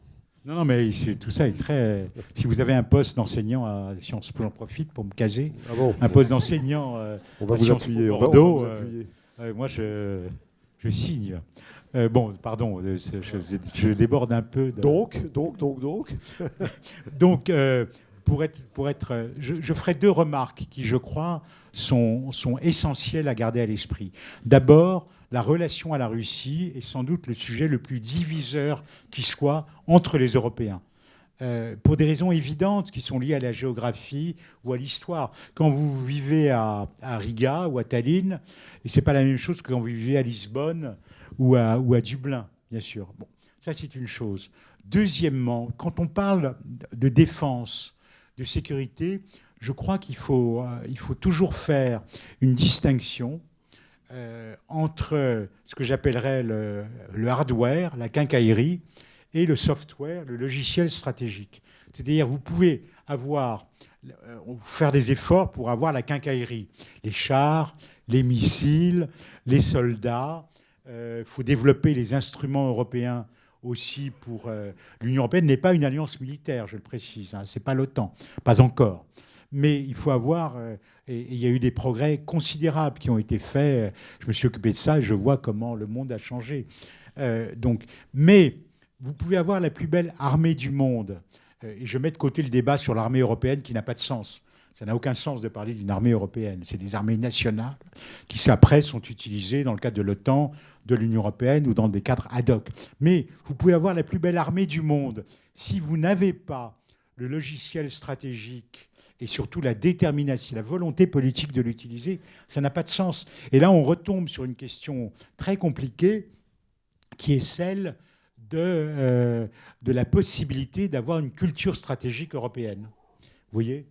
Non, mais tout ça est très... Si vous avez un poste d'enseignant à Sciences Po, j'en profite pour me caser. Ah bon ? Un poste d'enseignant on va à vous Sciences appuyer, Po Bordeaux. on va vous appuyer. Moi, je signe. Bon, pardon, je déborde un peu. Donc Donc, je ferai 2 remarques qui, je crois, sont essentielles à garder à l'esprit. D'abord, la relation à la Russie est sans doute le sujet le plus diviseur qui soit entre les Européens. Pour des raisons évidentes qui sont liées à la géographie ou à l'histoire. Quand vous vivez à Riga ou à Tallinn, et ce n'est pas la même chose que quand vous vivez à Lisbonne ou à Dublin, bien sûr. Bon, ça, c'est une chose. Deuxièmement, quand on parle de défense, de sécurité, je crois qu'il faut toujours faire une distinction entre ce que j'appellerais le hardware, la quincaillerie, et le software, le logiciel stratégique. C'est-à-dire, vous pouvez faire des efforts pour avoir la quincaillerie, les chars, les missiles, les soldats. Il faut développer les instruments européens aussi pour... L'Union européenne n'est pas une alliance militaire, je le précise, ce n'est pas l'OTAN, pas encore. Mais il faut avoir... et il y a eu des progrès considérables qui ont été faits. Je me suis occupé de ça et je vois comment le monde a changé. Mais vous pouvez avoir la plus belle armée du monde. Et je mets de côté le débat sur l'armée européenne qui n'a pas de sens. Ça n'a aucun sens de parler d'une armée européenne. C'est des armées nationales qui, après, sont utilisées dans le cadre de l'OTAN, de l'Union européenne ou dans des cadres ad hoc. Mais vous pouvez avoir la plus belle armée du monde. Si vous n'avez pas le logiciel stratégique et surtout la détermination, la volonté politique de l'utiliser, ça n'a pas de sens. Et là, on retombe sur une question très compliquée qui est celle de la possibilité d'avoir une culture stratégique européenne. Vous voyez ?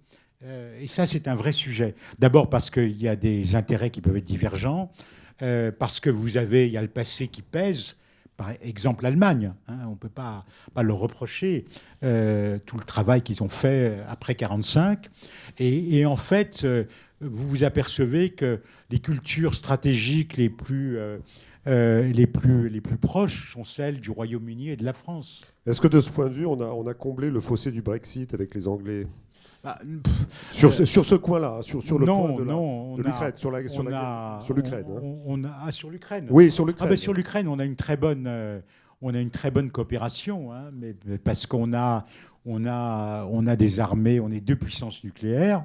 Et ça, c'est un vrai sujet. D'abord parce qu'il y a des intérêts qui peuvent être divergents, parce que il y a le passé qui pèse. Par exemple, l'Allemagne, on ne peut pas leur reprocher tout le travail qu'ils ont fait après 1945. Et en fait, vous vous apercevez que les cultures stratégiques les plus proches sont celles du Royaume-Uni et de la France. Est-ce que de ce point de vue, on a comblé le fossé du Brexit avec les Anglais ? Sur ce coin-là, sur le point de l'Ukraine, sur l'Ukraine. Sur l'Ukraine. Oui, sur l'Ukraine. Sur l'Ukraine, on a une très bonne coopération, mais parce qu'on a des armées, on est 2 puissances nucléaires.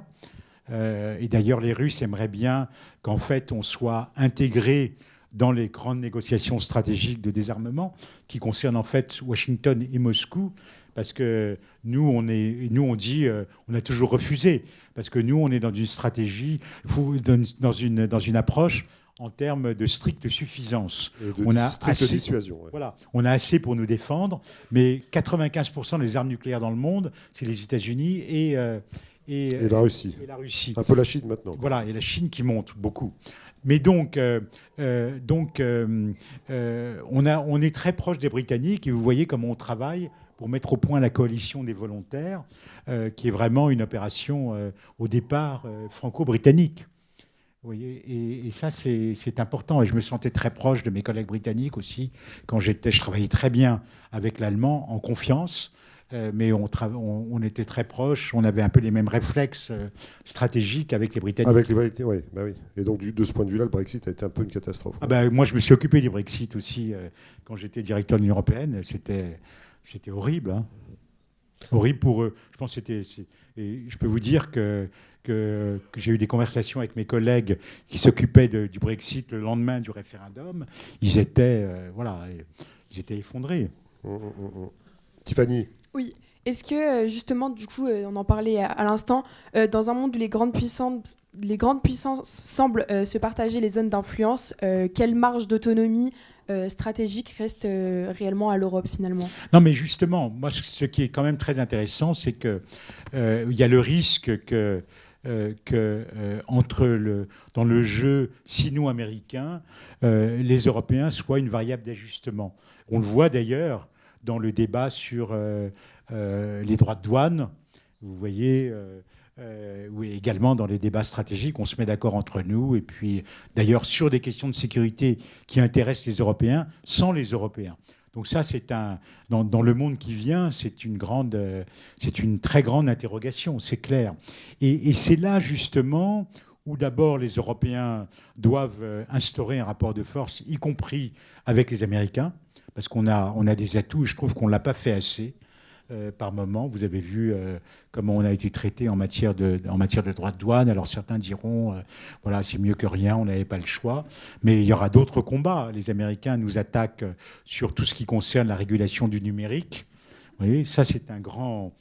Et d'ailleurs, les Russes aimeraient bien qu'en fait, on soit intégré dans les grandes négociations stratégiques de désarmement qui concernent en fait Washington et Moscou. Parce que nous, on dit, on a toujours refusé. Parce que nous, on est dans une stratégie, dans une approche en termes de stricte suffisance. Stricte dissuasion. Ouais. Voilà, on a assez pour nous défendre, mais 95% des armes nucléaires dans le monde, c'est les États-Unis Et la Russie. Et la Russie. Un peu la Chine maintenant. Voilà, et la Chine qui monte beaucoup. Mais donc, on est très proche des Britanniques et vous voyez comment on travaille pour mettre au point la coalition des volontaires, qui est vraiment une opération au départ franco-britannique. Vous voyez, et ça, c'est important. Et je me sentais très proche de mes collègues britanniques aussi. Je travaillais très bien avec l'allemand, en confiance. Mais on était très proches, on avait un peu les mêmes réflexes stratégiques avec les Britanniques. Avec les Britanniques, oui. Bah oui. Et donc, de ce point de vue-là, le Brexit a été un peu une catastrophe. Moi, je me suis occupé du Brexit aussi quand j'étais directeur de l'Union européenne. C'était horrible. Hein. Horrible pour eux. Je pense et je peux vous dire que j'ai eu des conversations avec mes collègues qui s'occupaient du Brexit le lendemain du référendum. Ils étaient effondrés. Tiffany. Oui. Est-ce que, justement, du coup, on en parlait à l'instant, dans un monde où les grandes puissances semblent se partager les zones d'influence, quelle marge d'autonomie stratégique reste réellement à l'Europe, finalement ? Non, mais justement, moi, ce qui est quand même très intéressant, c'est qu'il y a le risque que dans le jeu sino-américain, les Européens soient une variable d'ajustement. On le voit d'ailleurs dans le débat sur les droits de douane. Vous voyez, oui, également dans les débats stratégiques, on se met d'accord entre nous. Et puis, d'ailleurs, sur des questions de sécurité qui intéressent les Européens, sans les Européens. Donc ça, dans le monde qui vient, c'est une très grande interrogation, c'est clair. Et c'est là, justement, où d'abord les Européens doivent instaurer un rapport de force, y compris avec les Américains, parce qu'on a des atouts, et je trouve qu'on ne l'a pas fait assez par moment. Vous avez vu comment on a été traité en matière de droits de douane. Alors certains diront, voilà, c'est mieux que rien, on n'avait pas le choix. Mais il y aura d'autres combats. Les Américains nous attaquent sur tout ce qui concerne la régulation du numérique. Vous voyez, ça, c'est un grand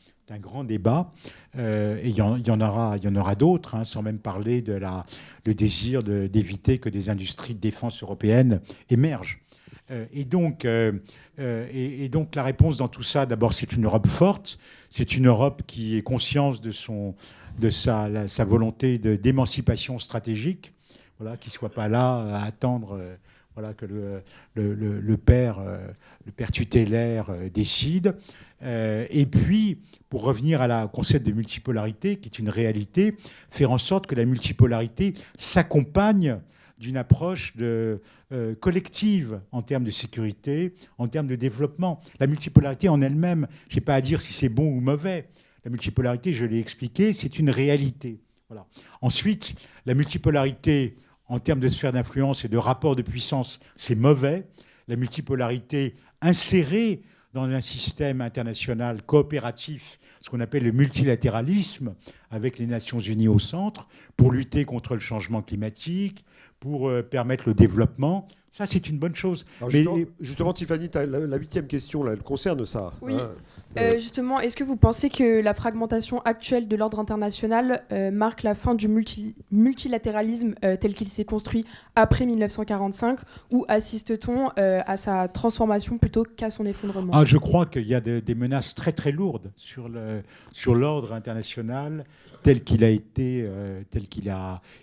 débat. Et il y en aura d'autres, hein, sans même parler le désir d'éviter que des industries de défense européennes émergent. Et donc, la réponse dans tout ça, d'abord, c'est une Europe forte. C'est une Europe qui est consciente de sa volonté d'émancipation stratégique, voilà, qui ne soit pas là à attendre que le père tutélaire décide. Et puis, pour revenir au concept de multipolarité, qui est une réalité, faire en sorte que la multipolarité s'accompagne d'une approche collective en termes de sécurité, en termes de développement. La multipolarité en elle-même, je n'ai pas à dire si c'est bon ou mauvais. La multipolarité, je l'ai expliqué, c'est une réalité. Voilà. Ensuite, la multipolarité en termes de sphère d'influence et de rapport de puissance, c'est mauvais. La multipolarité insérée dans un système international coopératif, ce qu'on appelle le multilatéralisme, avec les Nations Unies au centre, pour lutter contre le changement climatique, pour permettre le développement. Ça, c'est une bonne chose. Alors justement, Tiffany, la 8e question, là, elle concerne ça. Oui. Justement, est-ce que vous pensez que la fragmentation actuelle de l'ordre international marque la fin du multilatéralisme tel qu'il s'est construit après 1945, ou assiste-t-on à sa transformation plutôt qu'à son effondrement ? Je crois qu'il y a des menaces très très lourdes sur l'ordre international tel qu'il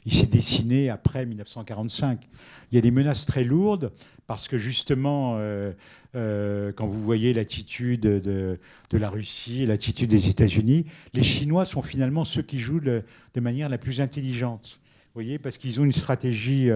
s'est dessiné après 1945. Il y a des menaces très lourdes parce que justement, quand vous voyez l'attitude de la Russie, l'attitude des États-Unis, les Chinois sont finalement ceux qui jouent de manière la plus intelligente. Vous voyez, parce qu'ils ont une stratégie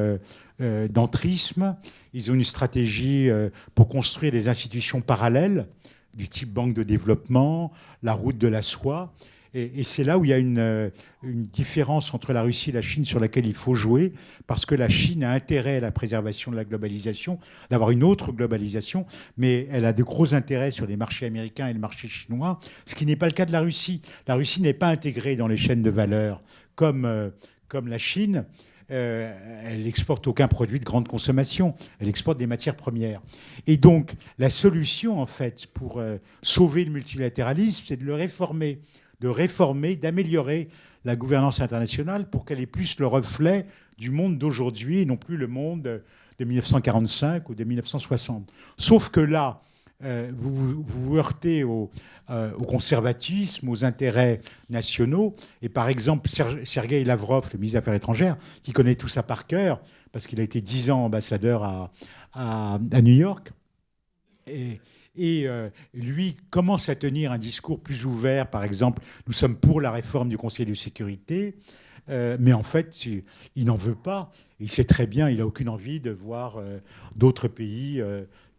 d'entrisme, ils ont une stratégie pour construire des institutions parallèles du type banque de développement, la route de la soie. Et c'est là où il y a une différence entre la Russie et la Chine sur laquelle il faut jouer, parce que la Chine a intérêt à la préservation de la globalisation, d'avoir une autre globalisation, mais elle a de gros intérêts sur les marchés américains et le marché chinois, ce qui n'est pas le cas de la Russie. La Russie n'est pas intégrée dans les chaînes de valeur comme la Chine. Elle n'exporte aucun produit de grande consommation, elle exporte des matières premières. Et donc, la solution, en fait, pour sauver le multilatéralisme, c'est de le réformer, d'améliorer la gouvernance internationale pour qu'elle ait plus le reflet du monde d'aujourd'hui et non plus le monde de 1945 ou de 1960. Sauf que là, vous heurtez au conservatisme, aux intérêts nationaux. Et par exemple, Sergueï Lavrov, le ministre des Affaires étrangères, qui connaît tout ça par cœur, parce qu'il a été 10 ans ambassadeur à New York, et lui commence à tenir un discours plus ouvert. Par exemple, nous sommes pour la réforme du Conseil de sécurité, mais en fait, il n'en veut pas. Il sait très bien, il n'a aucune envie de voir d'autres pays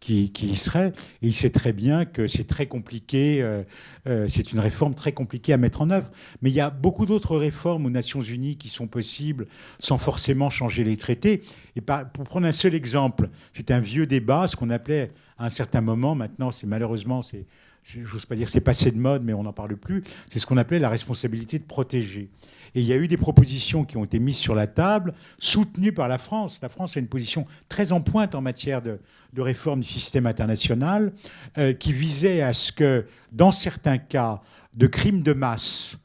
qui y seraient. Et il sait très bien que c'est très compliqué, c'est une réforme très compliquée à mettre en œuvre. Mais il y a beaucoup d'autres réformes aux Nations Unies qui sont possibles sans forcément changer les traités. Et pour prendre un seul exemple, c'est un vieux débat, ce qu'on appelait à un certain moment, maintenant, malheureusement, j'ose pas dire c'est passé de mode, mais on n'en parle plus, c'est ce qu'on appelait la responsabilité de protéger. Et il y a eu des propositions qui ont été mises sur la table, soutenues par la France. La France a une position très en pointe en matière de réforme du système international, qui visait à ce que, dans certains cas de crimes de masse,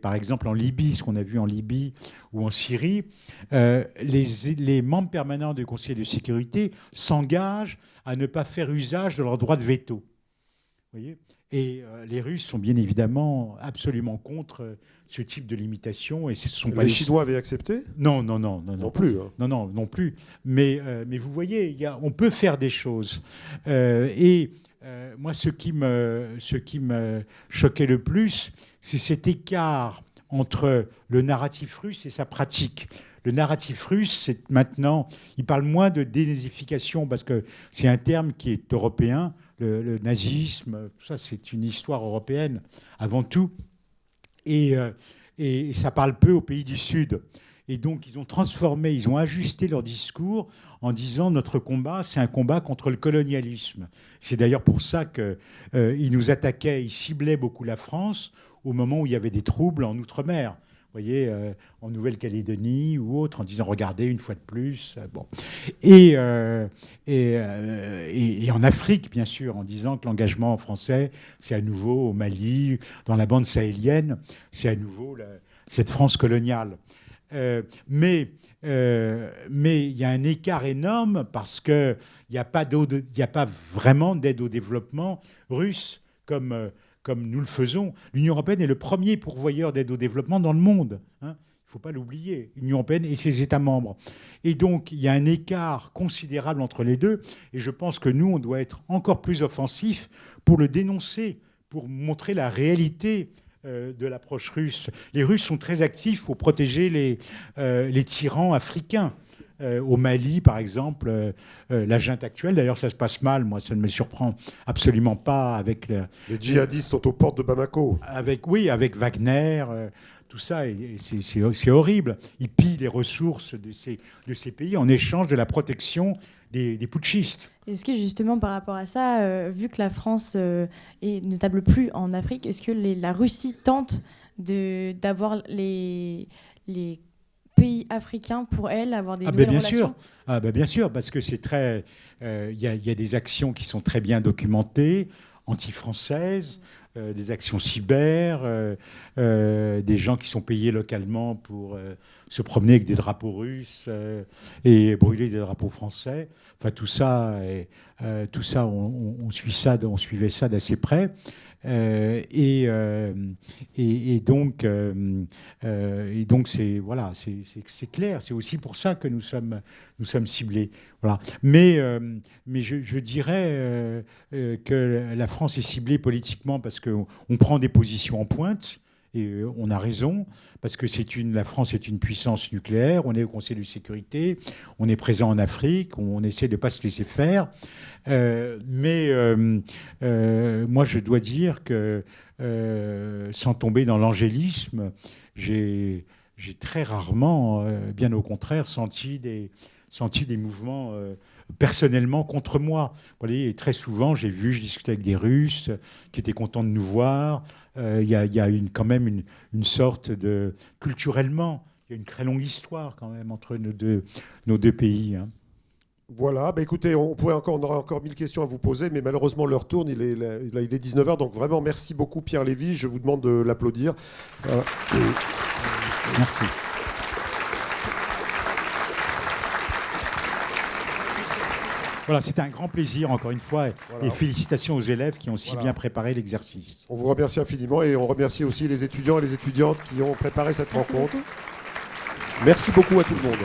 par exemple en Libye, ce qu'on a vu en Libye ou en Syrie, les membres permanents du Conseil de sécurité s'engagent à ne pas faire usage de leur droit de veto. Vous voyez ? Et les Russes sont bien évidemment absolument contre ce type de limitation. Et ce sont pas les Chinois avaient accepté ? Non plus. Hein. Non plus. Mais vous voyez, on peut faire des choses. Moi, ce qui me choquait le plus, c'est cet écart entre le narratif russe et sa pratique. Le narratif russe, c'est maintenant, il parle moins de dénazification parce que c'est un terme qui est européen. Le nazisme, tout ça, c'est une histoire européenne avant tout. Et ça parle peu aux pays du Sud. Et donc, ils ont ajusté leur discours en disant notre combat, c'est un combat contre le colonialisme. C'est d'ailleurs pour ça qu'ils nous attaquaient, ils ciblaient beaucoup la France au moment où il y avait des troubles en Outre-mer. Vous voyez, en Nouvelle-Calédonie ou autre, en disant regardez une fois de plus. Bon. Et en Afrique, bien sûr, en disant que l'engagement français, c'est à nouveau au Mali, dans la bande sahélienne, c'est à nouveau cette France coloniale. Mais il y a un écart énorme parce qu'il n'y a pas vraiment d'aide au développement russe comme nous le faisons. L'Union européenne est le premier pourvoyeur d'aide au développement dans le monde. Hein. Il ne faut pas l'oublier, l'Union européenne et ses États membres. Et donc, il y a un écart considérable entre les deux. Et je pense que nous, on doit être encore plus offensifs pour le dénoncer, pour montrer la réalité de l'approche russe. Les Russes sont très actifs pour protéger les tyrans africains. Au Mali, par exemple, la junte actuelle, d'ailleurs ça se passe mal, moi ça ne me surprend absolument pas avec... Les djihadistes sont aux portes de Bamako. Avec Wagner, tout ça, c'est horrible. Ils pillent les ressources de ces pays en échange de la protection des putschistes. Est-ce que justement par rapport à ça, vu que la France ne table plus en Afrique, est-ce que la Russie tente d'avoir les pays africains pour elle, avoir des nouvelles relations ? Bien sûr, parce que c'est très... Il y a des actions qui sont très bien documentées, anti-françaises, des actions cyber, des gens qui sont payés localement pour se promener avec des drapeaux russes et brûler des drapeaux français. Enfin, tout ça, on suivait ça d'assez près. Et donc c'est clair. C'est aussi pour ça que nous sommes ciblés. Voilà. Mais je dirais que la France est ciblée politiquement parce qu'on prend des positions en pointe. Et on a raison, parce que la France est une puissance nucléaire, on est au Conseil de sécurité, on est présent en Afrique, on essaie de ne pas se laisser faire. Mais moi, je dois dire que, sans tomber dans l'angélisme, j'ai très rarement, bien au contraire, senti des mouvements personnellement contre moi. Vous voyez, très souvent, je discutais avec des Russes qui étaient contents de nous voir. Il y a quand même une sorte de... Culturellement, il y a une très longue histoire quand même entre nos deux pays. Hein. Voilà, écoutez, on aurait encore 1000 questions à vous poser, mais malheureusement l'heure tourne, il est 19h, donc vraiment merci beaucoup Pierre Lévy, je vous demande de l'applaudir. Merci. Voilà, c'était un grand plaisir, encore une fois, Voilà. et félicitations aux élèves qui ont si Voilà. bien préparé l'exercice. On vous remercie infiniment et on remercie aussi les étudiants et les étudiantes qui ont préparé cette Merci rencontre. beaucoup. Merci beaucoup à tout le monde.